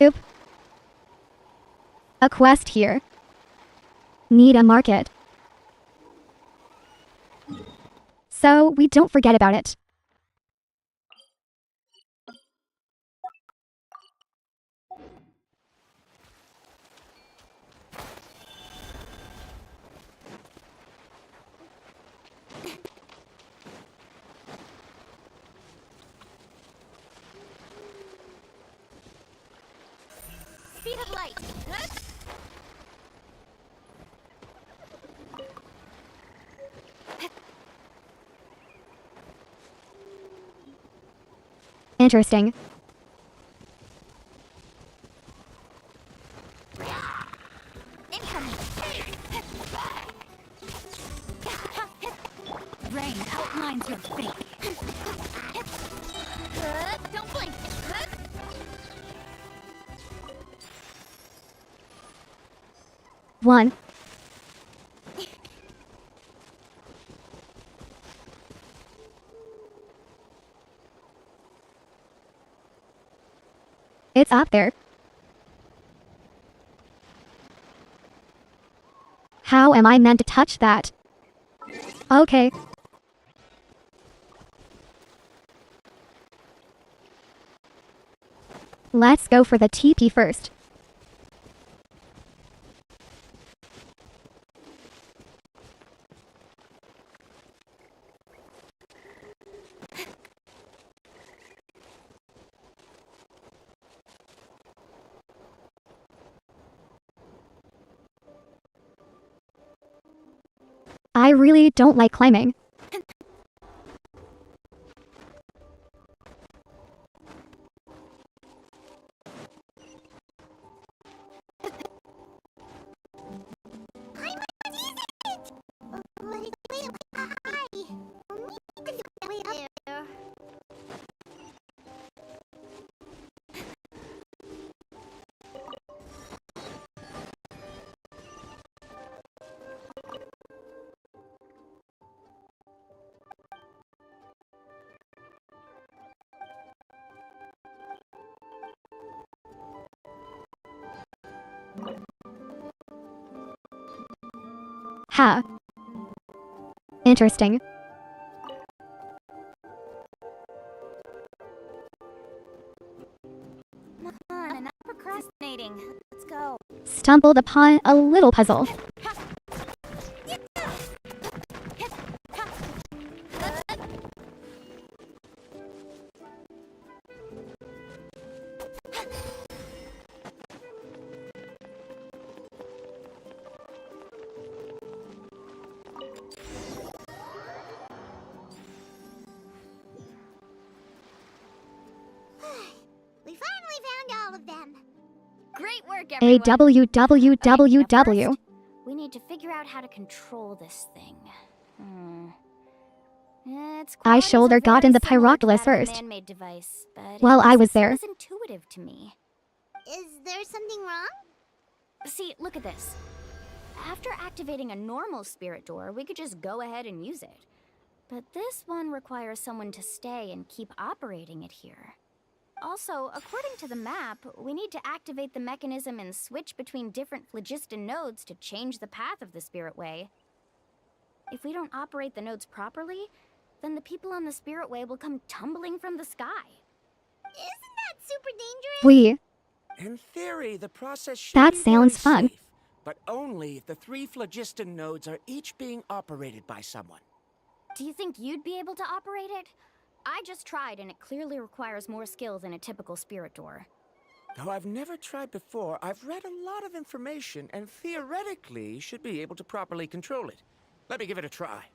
Oop. A quest here. Need a market. So we don't forget about it. Speed of light. Interesting. Incoming. Rain outlines your fate. Don't blink. One. It's up there. How am I meant to touch that? Okay. Let's go for the TP first. I really don't like climbing. Ha. Interesting. Come on, enough procrastinating. Let's go. Stumbled upon a little puzzle. We finally found all of them. Great work, A everyone. www. We need to figure out how to control this thing. Its I qualities shoulder are got very in the similar to that Pyroculus of a first. man-made device, but Well, it I doesn't was seem there. as intuitive to me. Is there something wrong? See, look at this. After activating a normal spirit door, we could just go ahead and use it. But this one requires someone to stay and keep operating it here. Also, according to the map, we need to activate the mechanism and switch between different phlogiston nodes to change the path of the spirit way. If we don't operate the nodes properly, then the people on the spirit way will come tumbling from the sky. Isn't that super dangerous? We. In theory, the process should That be sounds very fun. safe, but only if the 3 phlogiston nodes are each being operated by someone. Do you think you'd be able to operate it? I just tried, and it clearly requires more skill than a typical spirit door. Though I've never tried before, I've read a lot of information and theoretically should be able to properly control it. Let me give it a try.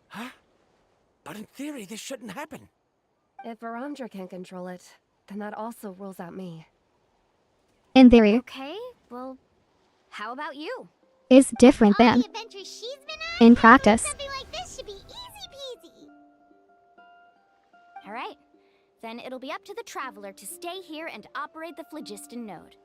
Huh? But in theory, this shouldn't happen. If Varamdra can control it, then that also rules out me. In theory, Okay, well, how about you? is different All than the adventures she's been on, in practice. something like this should be easy peasy. All right, then it'll be up to the Traveler to stay here and operate the phlogiston node.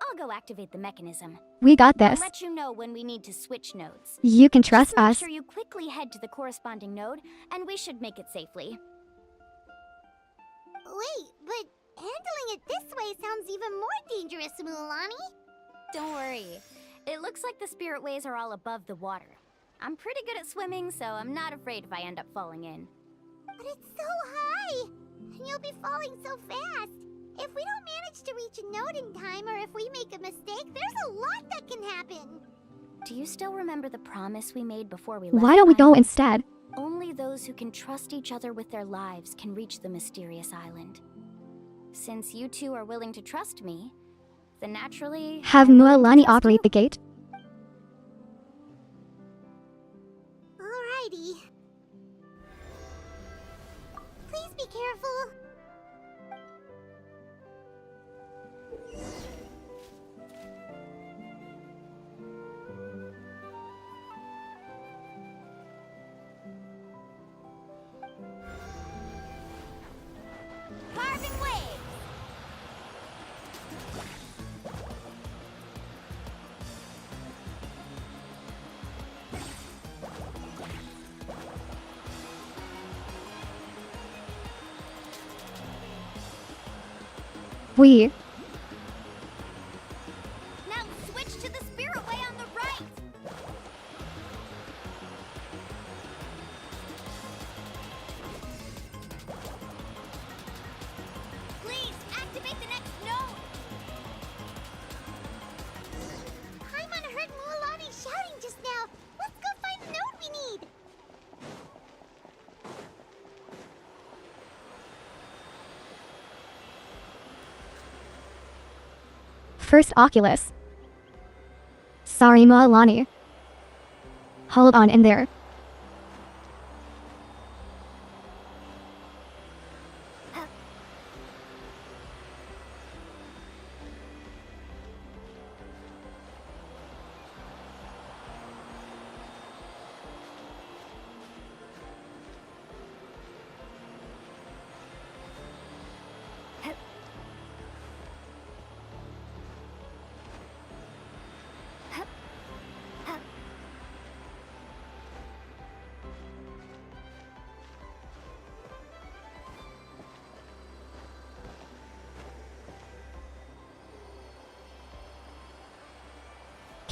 I'll go activate the mechanism. We got this. I'll let you know when we need to switch nodes. You can trust Just make us. sure you quickly head to the corresponding node, and we should make it safely. Wait, but handling it this way sounds even more dangerous, Mulan. Don't worry. It looks like the spirit ways are all above the water. I'm pretty good at swimming, so I'm not afraid if I end up falling in. But it's so high, and you'll be falling so fast. If we don't manage to reach a node in time, or if we make a mistake, there's a lot that can happen. Do you still remember the promise we made before we left? Why don't we go Island? instead? Only those who can trust each other with their lives can reach the mysterious island. Since you two are willing to trust me, then naturally... Have I'm willing to Mualani trust operate you. the gate? Alrighty. Please be careful. Carving waves! We. Now switch to the spirit way on the right! first Oculus. Sorry, Moalani. Hold on in there.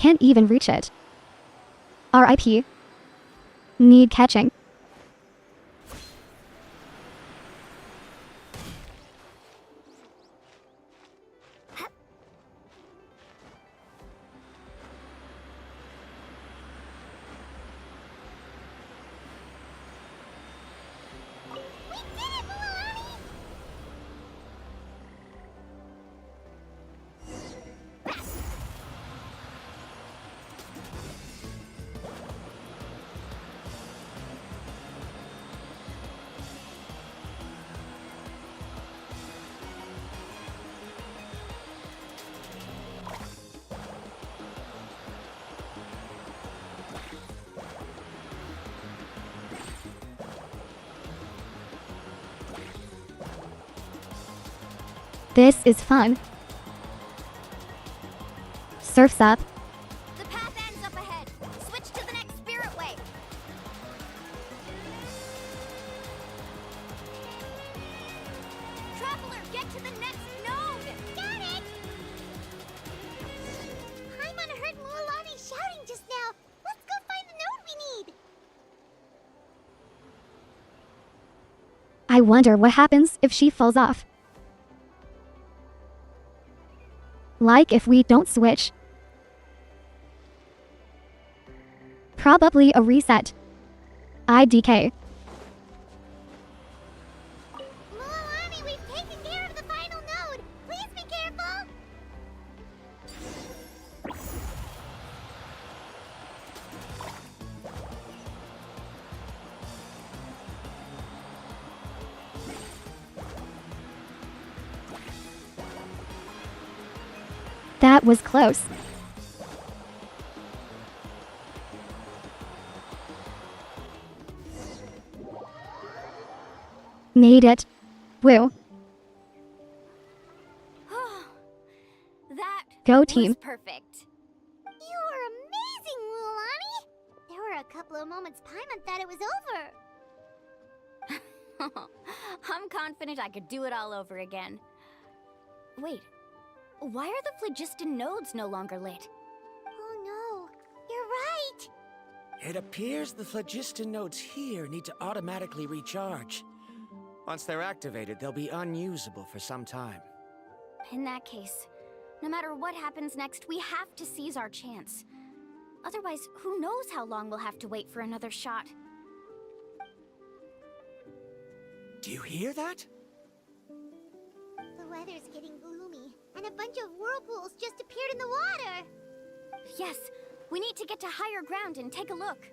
Can't even reach it. RIP. Need catching. This is fun. Surf's up. The path ends up ahead. Switch to the next spirit way. Traveler, get to the next node. Got it. Paimon heard Mualani shouting just now. Let's go find the node we need. I wonder what happens if she falls off. Like if we don't switch. Probably a reset. IDK. Mualani, we've taken care of the final node. Please be careful. That was close. Made it. Woo. That Go team. was perfect. You were amazing, Mualani. There were a couple of moments Paimon thought it was over. I'm confident I could do it all over again. Wait, why are the phlogiston nodes no longer lit? Oh no, you're right. It appears the phlogiston nodes here need to automatically recharge. Once they're activated, they'll be unusable for some time. In that case, no matter what happens next, we have to seize our chance. Otherwise, who knows how long we'll have to wait for another shot. Do you hear that? The weather's getting gloomy, and a bunch of whirlpools just appeared in the water. Yes, we need to get to higher ground and take a look.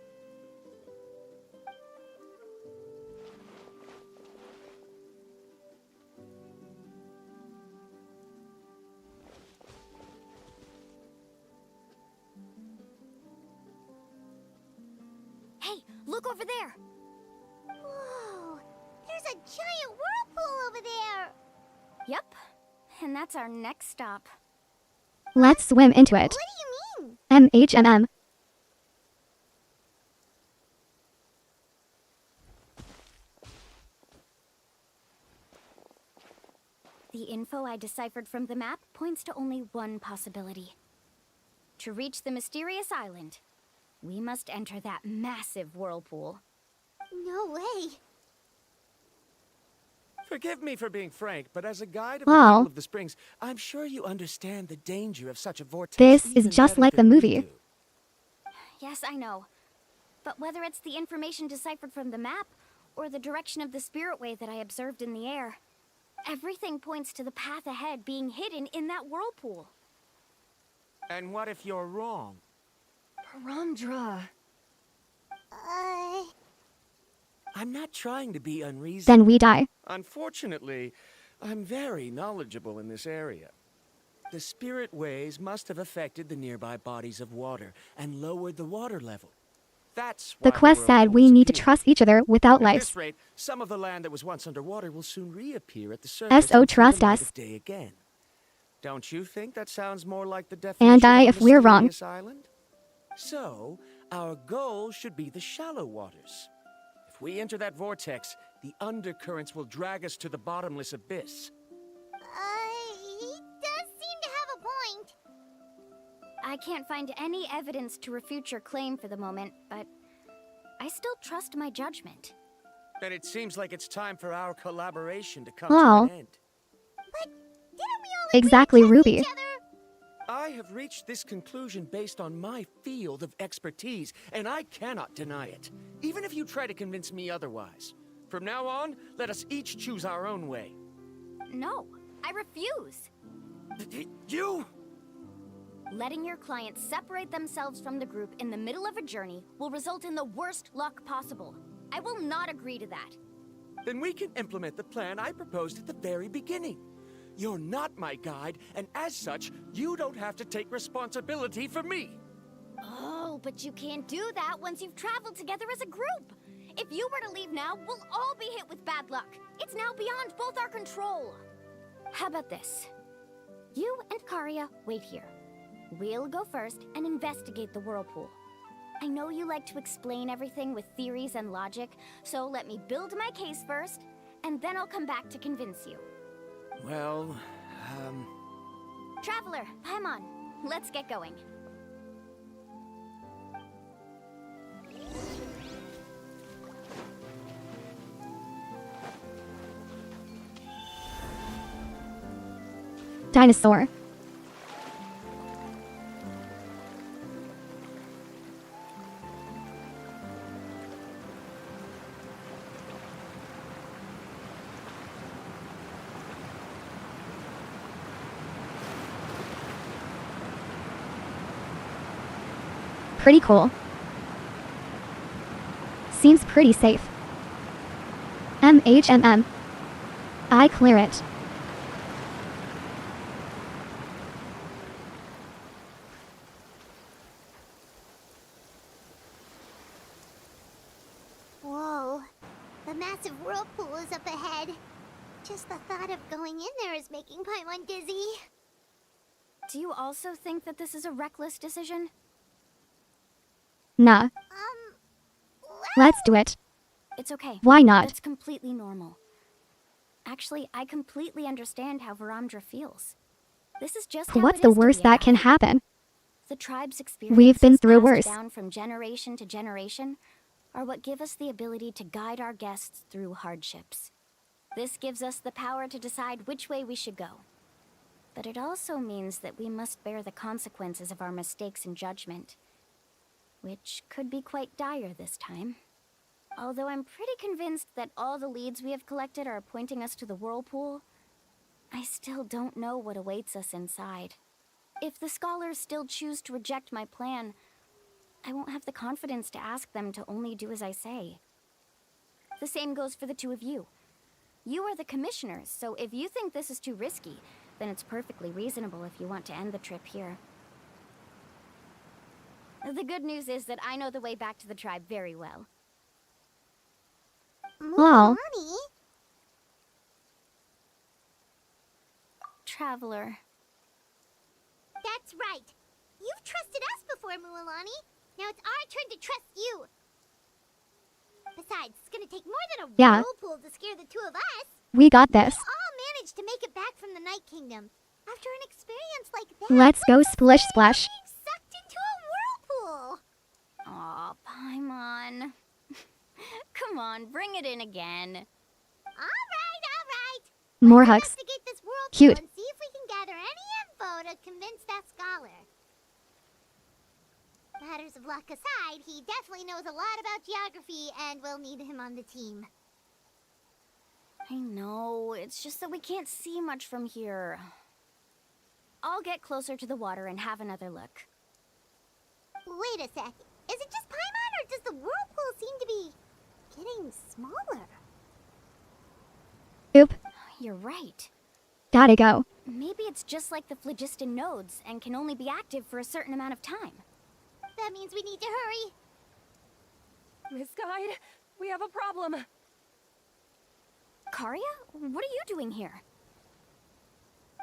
Hey, look over there! Whoa, there's a giant whirlpool over there. Yep, and that's our next stop. Let's swim into it. What do you mean? MHMM. The info I deciphered from the map points to only one possibility. To reach the mysterious island, we must enter that massive whirlpool. No way. Forgive me for being frank, but as a guide of Wow. the people of the Springs, I'm sure you understand the danger of such a vortex. This is even just better like the than we movie. do. Yes, I know. But whether it's the information deciphered from the map, or the direction of the spirit way that I observed in the air, everything points to the path ahead being hidden in that whirlpool. And what if you're wrong? Paramdra. I'm not trying to be unreasonable. Then we die. Unfortunately, I'm very knowledgeable in this area. The spirit waves must have affected the nearby bodies of water and lowered the water level. That's The why quest said we whirlpools need to appear. trust each other without At lives. this rate, some of the land that was once underwater will soon reappear at the surface. So and see trust the light us. of day again. Don't you think that sounds more like the definition And die of a if we're wrong. mysterious island? So, our goal should be the shallow waters. If we enter that vortex, the undercurrents will drag us to the bottomless abyss. He does seem to have a point. I can't find any evidence to refute your claim for the moment, but I still trust my judgment. And it seems like it's time for our collaboration to come Oh. to an end. But didn't we all Exactly, agree to trust Ruby. each other? I have reached this conclusion based on my field of expertise, and I cannot deny it, even if you try to convince me otherwise. From now on, let us each choose our own way. No, I refuse. You? Letting your clients separate themselves from the group in the middle of a journey will result in the worst luck possible. I will not agree to that. Then we can implement the plan I proposed at the very beginning. You're not my guide, and as such, you don't have to take responsibility for me. Oh, but you can't do that once you've traveled together as a group. If you were to leave now, we'll all be hit with bad luck. It's now beyond both our control. How about this? You and Karia wait here. We'll go first and investigate the whirlpool. I know you like to explain everything with theories and logic, so let me build my case first, and then I'll come back to convince you. Well, Traveler, Paimon, let's get going. Dinosaur. Pretty cool. Seems pretty safe. MHMM. I clear it. Whoa, the massive whirlpool is up ahead. Just the thought of going in there is making Paimon dizzy. Do you also think that this is a reckless decision? Nah. Let's do it. It's okay. Why not? It's completely normal. Actually, I completely understand how Varamdra feels. This is just how What's it the is to worst be a that can guide. happen? The tribe's experiences We've been through passed worse. down from generation to generation are what give us the ability to guide our guests through hardships. This gives us the power to decide which way we should go. But it also means that we must bear the consequences of our mistakes and judgment, which could be quite dire this time. Although I'm pretty convinced that all the leads we have collected are pointing us to the whirlpool, I still don't know what awaits us inside. If the scholars still choose to reject my plan, I won't have the confidence to ask them to only do as I say. The same goes for the two of you. You are the commissioners, so if you think this is too risky, then it's perfectly reasonable if you want to end the trip here. The good news is that I know the way back to the tribe very well. Wow. Mulanni? Traveler. That's right. You've trusted us before, Mualani. Now it's our turn to trust you. Besides, it's gonna take more than a Yeah. whirlpool to scare the two of us. We got this. We all managed to make it back from the Night Kingdom. After an experience like that, Let's go what's the splish point of splash. being sucked into a whirlpool? Aw, Paimon. Come on, bring it in again. All right. More Let's hugs. investigate this whirlpool Cute. and see if we can gather any info to convince that scholar. Matters of luck aside, he definitely knows a lot about geography, and we'll need him on the team. I know, it's just that we can't see much from here. I'll get closer to the water and have another look. Wait a sec. Is it just Paimon, or does the whirlpool seem to be getting smaller? Oop. You're right. Gotta go. Maybe it's just like the phlogiston nodes and can only be active for a certain amount of time. That means we need to hurry. Miss Guide, we have a problem. Karia? What are you doing here?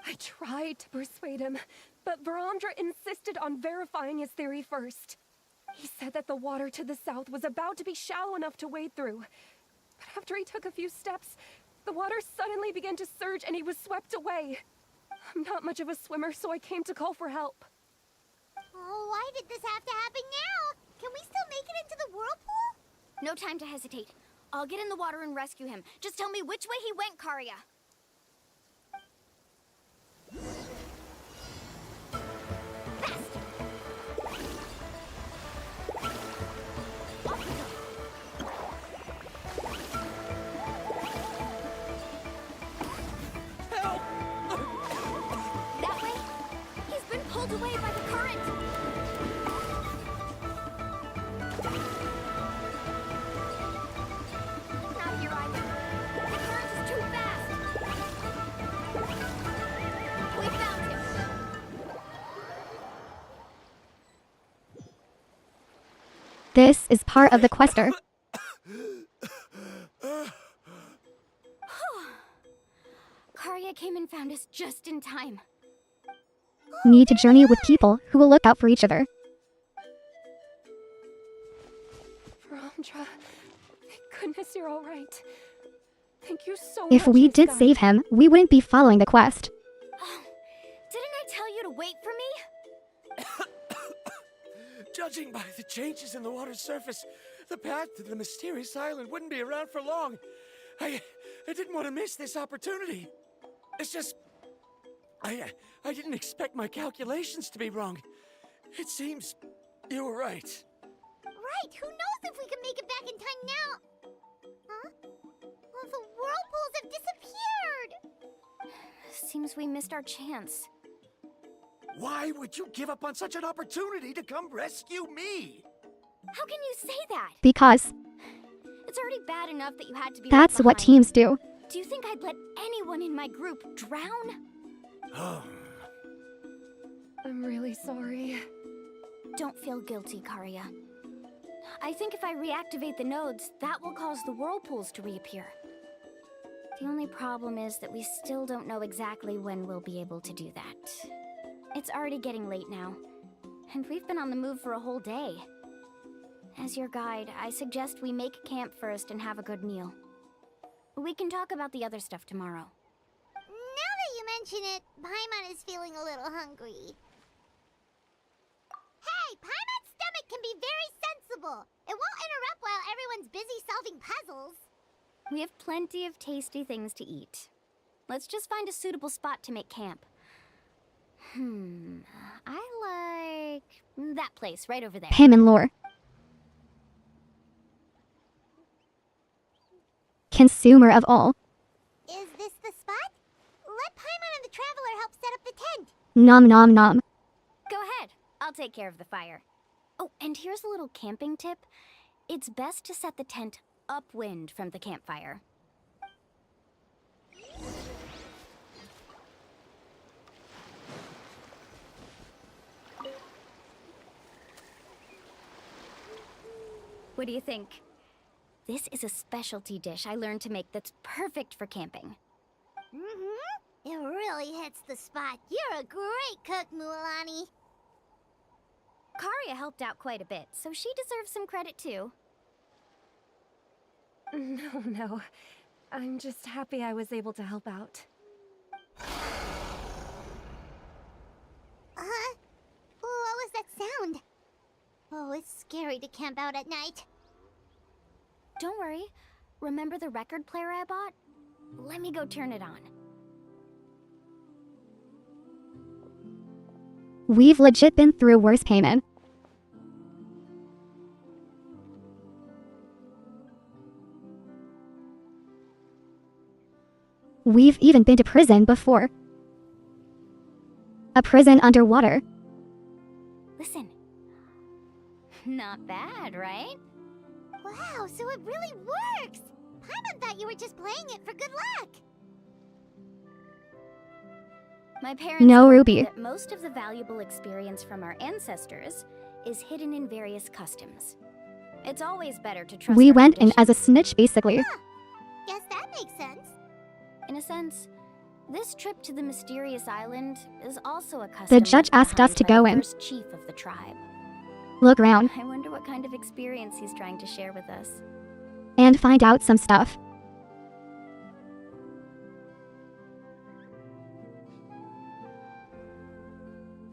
I tried to persuade him, but Varamdra insisted on verifying his theory first. He said that the water to the south was about to be shallow enough to wade through. But after he took a few steps, the water suddenly began to surge and he was swept away. I'm not much of a swimmer, so I came to call for help. Oh, why did this have to happen now? Can we still make it into the whirlpool? No time to hesitate. I'll get in the water and rescue him. Just tell me which way he went, Karia. That way? He's been pulled away by the current. Not here either. The current is too fast. We found him. This is part of the quester. Karia came and found us just in time. Need to journey with people who will look out for each other. Varamdra, thank goodness you're all right. Thank you so much. If we Miss did Guide. save him, we wouldn't be following the quest. Oh, didn't I tell you to wait for me? Judging by the changes in the water's surface, the path to the mysterious island wouldn't be around for long. I didn't want to miss this opportunity. It's just... I didn't expect my calculations to be wrong. It seems you were right. Right, who knows if we can make it back in time now? Huh? Well, the whirlpools have disappeared! Seems we missed our chance. Why would you give up on such an opportunity to come rescue me? How can you say that? Because It's already bad enough that you had to be that's left what behind. teams do. Do you think I'd let anyone in my group drown? I'm really sorry. Don't feel guilty, Karia. I think if I reactivate the nodes, that will cause the whirlpools to reappear. The only problem is that we still don't know exactly when we'll be able to do that. It's already getting late now, and we've been on the move for a whole day. As your guide, I suggest we make camp first and have a good meal. We can talk about the other stuff tomorrow. Now that you mention it, Paimon is feeling a little hungry. Hey, Paimon's stomach can be very sensible. It won't interrupt while everyone's busy solving puzzles. We have plenty of tasty things to eat. Let's just find a suitable spot to make camp. I like that place right over there. Him and lore. Consumer of all. Is this the spot? Let Paimon and the Traveler help set up the tent. Nom nom nom. Go ahead. I'll take care of the fire. Oh, and here's a little camping tip. It's best to set the tent upwind from the campfire. What do you think? This is a specialty dish I learned to make that's perfect for camping. Mm-hmm. It really hits the spot. You're a great cook, Mualani. Karia helped out quite a bit, so she deserves some credit too. No. I'm just happy I was able to help out. What was that sound? Oh, it's scary to camp out at night. Don't worry. Remember the record player I bought? Let me go turn it on. We've legit been through worse payment. We've even been to prison before. A prison underwater. Listen. Not bad, right? Wow, so it really works! Paimon thought you were just playing it for good luck! My parents No, told me Ruby. that most of the valuable experience from our ancestors is hidden in various customs. It's always better to trust We our went in traditions. as a snitch, basically. Guess that makes sense. In a sense, this trip to the mysterious island is also a custom The judge left asked us behind to by the go in. first chief of the tribe. Look around I wonder what kind of experience he's trying to share with us. and find out some stuff.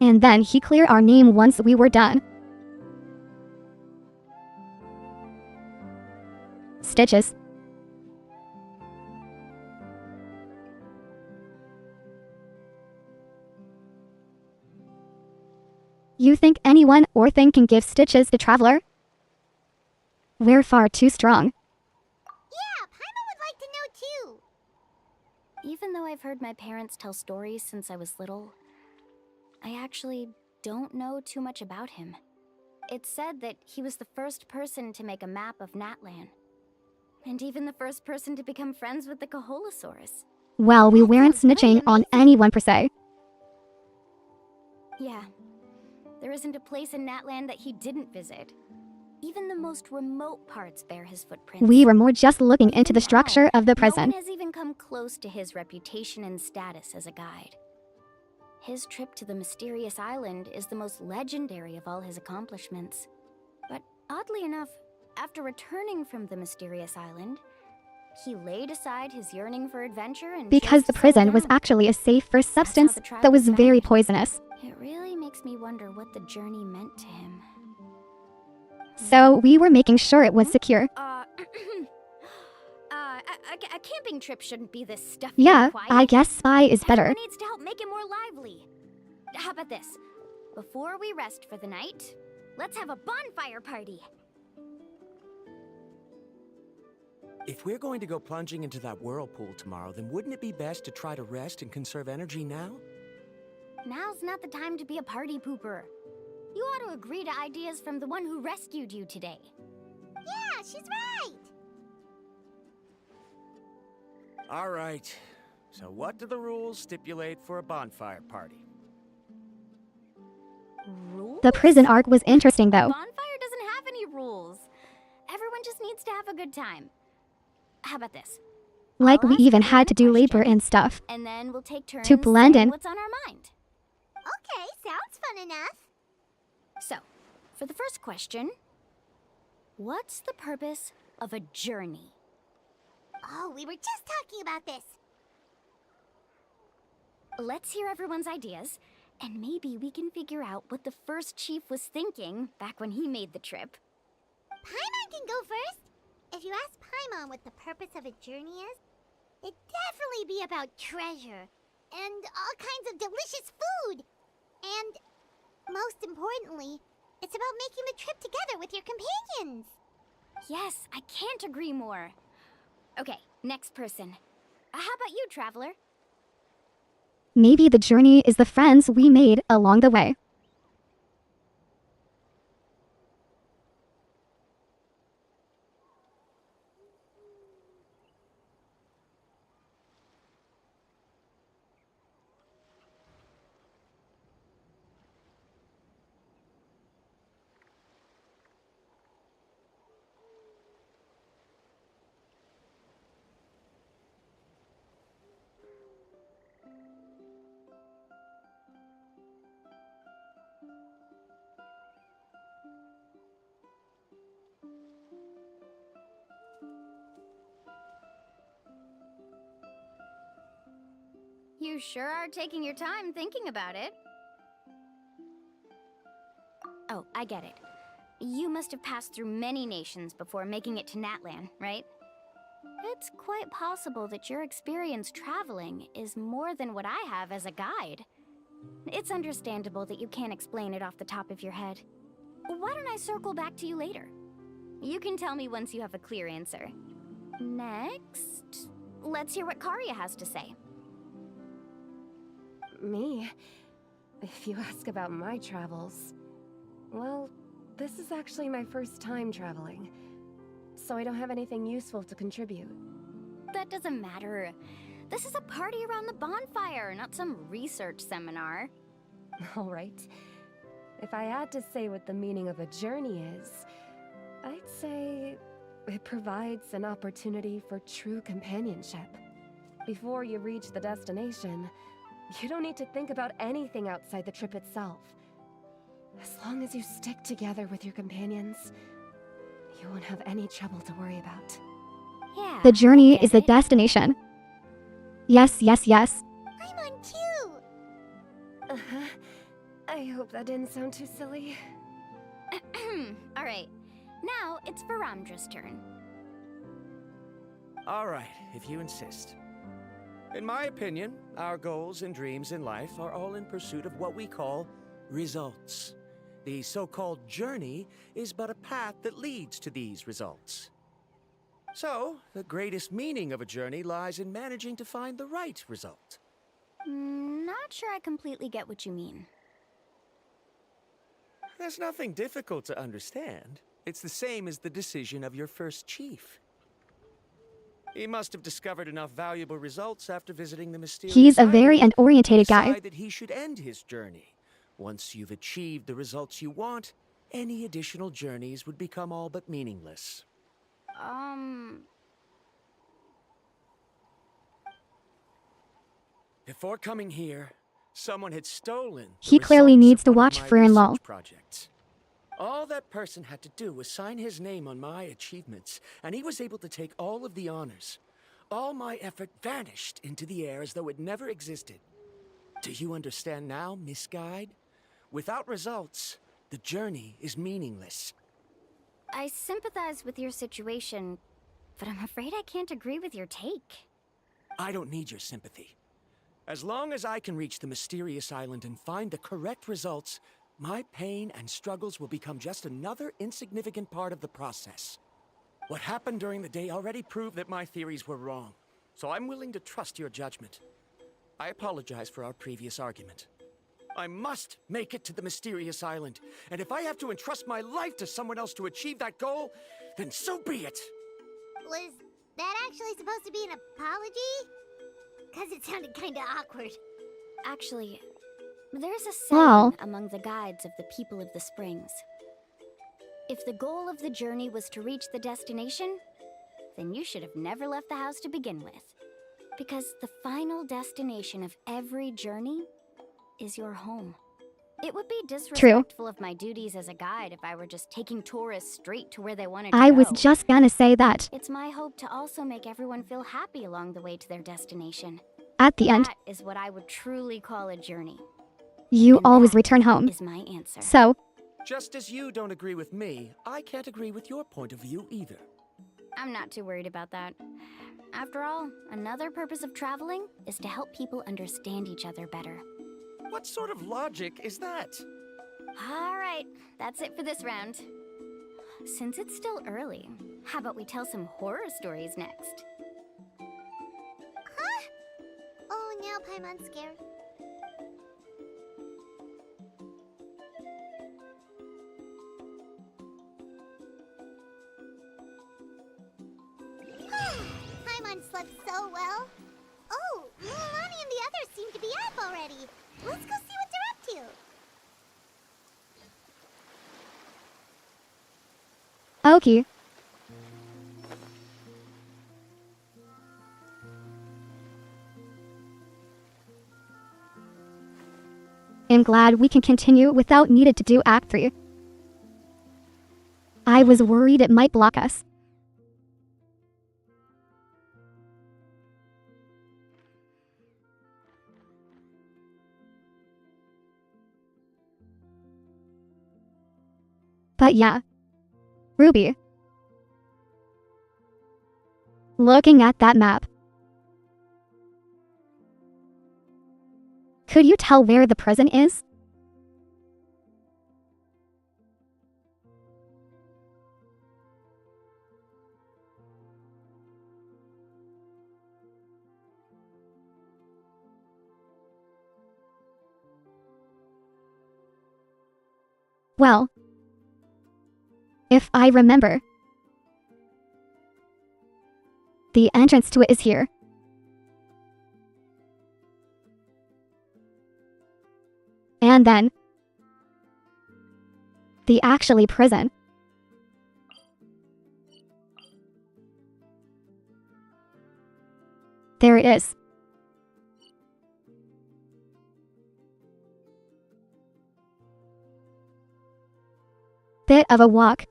And then he cleared our name once we were done. Stitches. You think anyone or thing can give stitches to Traveler? We're far too strong. Yeah, Paimon would like to know too. Even though I've heard my parents tell stories since I was little, I actually don't know too much about him. It's said that he was the first person to make a map of Natlan, and even the first person to become friends with the Kaholosaurus. Well, we That weren't sounds pretty snitching on amazing. anyone per se. Yeah, there isn't a place in Natlan that he didn't visit. Even the most remote parts bear his footprints. We were more just looking into the Even now, structure of the No prison. one has even come close to his reputation and status as a guide. His trip to the mysterious island is the most legendary of all his accomplishments. But oddly enough, after returning from the mysterious island, he laid aside his yearning for adventure and Because chose the to settle prison was down. actually a safe first That's how substance the tribe that was was very founded. poisonous. It really makes me wonder what the journey meant to him. So we were making sure it was secure. A camping trip shouldn't be this stuffy Yeah, and quiet. I guess spy is better. Everyone needs to help make it more lively. How about this? Before we rest for the night, let's have a bonfire party. If we're going to go plunging into that whirlpool tomorrow, then wouldn't it be best to try to rest and conserve energy now? Now's not the time to be a party pooper. You ought to agree to ideas from the one who rescued you today. Yeah, she's right. All right. So what do the rules stipulate for a bonfire party? Rules? The prison arc was interesting though. Bonfire doesn't have any rules. Everyone just needs to have a good time. How about this? Like I'll we ask even everyone had to a do labor question, and stuff. and then we'll take turns To blend saying in. what's on our mind. Okay, sounds fun enough. So, for the first question, what's the purpose of a journey? Oh, we were just talking about this. Let's hear everyone's ideas, and maybe we can figure out what the first chief was thinking back when he made the trip. Paimon can go first. If you ask Paimon what the purpose of a journey is, it'd definitely be about treasure and all kinds of delicious food. And most importantly, it's about making the trip together with your companions. Yes, I can't agree more. Okay, next person. How about you, Traveler? Maybe the journey is the friends we made along the way. You sure are taking your time thinking about it. Oh, I get it. You must have passed through many nations before making it to Natlan, right? It's quite possible that your experience traveling is more than what I have as a guide. It's understandable that you can't explain it off the top of your head. Why don't I circle back to you later? You can tell me once you have a clear answer. Next, let's hear what Karia has to say. Me? If you ask about my travels, well, this is actually my first time traveling, so I don't have anything useful to contribute. That doesn't matter. This is a party around the bonfire, not some research seminar. All right. If I had to say what the meaning of a journey is, I'd say it provides an opportunity for true companionship. Before you reach the destination, you don't need to think about anything outside the trip itself. As long as you stick together with your companions, you won't have any trouble to worry about. Yeah. The journey I is the get it. destination. Yes, yes, yes. I'm on too! Uh-huh. I hope that didn't sound too silly. Alright, now it's Varamdra's turn. All right, if you insist. In my opinion, our goals and dreams in life are all in pursuit of what we call results. The so-called journey is but a path that leads to these results. So, the greatest meaning of a journey lies in managing to find the right result. Not sure I completely get what you mean. There's nothing difficult to understand. It's the same as the decision of your first chief. He must have discovered enough valuable results after visiting the mysterious He's a very island orientated to guy. decide that he should end his journey. Once you've achieved the results you want, any additional journeys would become all but meaningless. Before coming here, someone had stolen the He clearly results needs of to one of watch my for in-law. research projects. All that person had to do was sign his name on my achievements, and he was able to take all of the honors. All my effort vanished into the air as though it never existed. Do you understand now, Miss Guide? Without results, the journey is meaningless. I sympathize with your situation, but I'm afraid I can't agree with your take. I don't need your sympathy. As long as I can reach the mysterious island and find the correct results, my pain and struggles will become just another insignificant part of the process. What happened during the day already proved that my theories were wrong, so I'm willing to trust your judgment. I apologize for our previous argument. I must make it to the mysterious island, and if I have to entrust my life to someone else to achieve that goal, then so be it! Was that actually supposed to be an apology? Because it sounded kinda awkward. Actually, there's a Well. saying among the guides of the people of the springs. If the goal of the journey was to reach the destination, then you should have never left the house to begin with. Because the final destination of every journey is your home. It would be disrespectful of my duties as a guide if I were just taking tourists straight to where they wanted to go. I was just gonna say that. It's my hope to also make everyone feel happy along the way to their destination. At the end, That is what I would truly call a journey. you And always that return home. is my answer. So, Just as you don't agree with me, I can't agree with your point of view either. I'm not too worried about that. After all, another purpose of traveling is to help people understand each other better. What sort of logic is that? All right, that's it for this round. Since it's still early, how about we tell some horror stories next? Huh? Oh, now Paimon's scared. Paimon slept so well. Oh, Lilani and the others seem to be up already. Let's go see what they're up to. okay. I'm glad we can continue without needed to do Act 3. I was worried it might block us. But yeah. Ruby. Looking at that map. Could you tell where the prison is? Well, if I remember, the entrance to it is here. And then, the actually prison. There it is. Bit of a walk.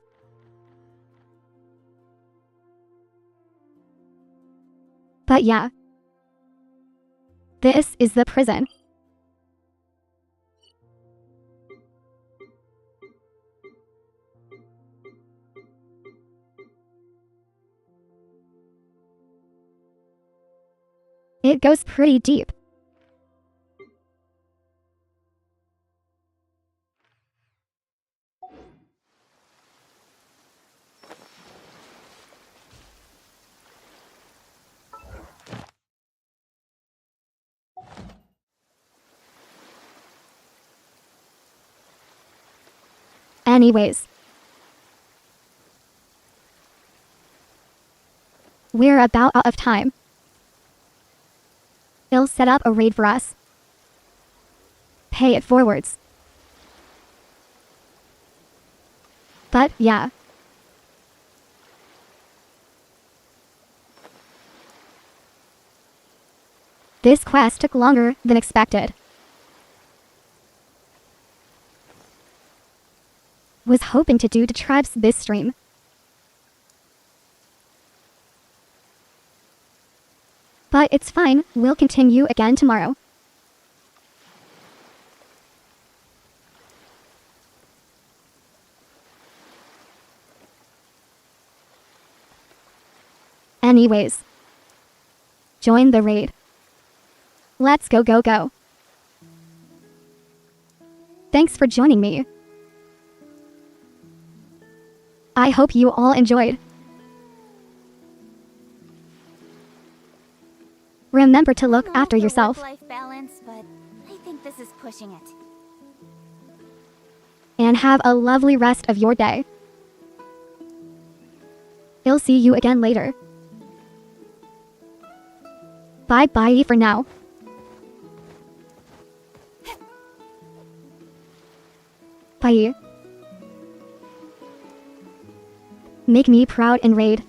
But yeah, this is the prison. It goes pretty deep. Anyways, we're about out of time. He'll set up a raid for us. Pay it forwards. But yeah. This quest took longer than expected. Was hoping to do the tribes this stream. But it's fine, we'll continue again tomorrow. Anyways, join the raid. Let's go go go. Thanks for joining me. I hope you all enjoyed. Remember to look after yourself. Work-life balance, but I think this is pushing it. And have a lovely rest of your day. I'll see you again later. Bye bye for now. Bye. Make me proud and raid.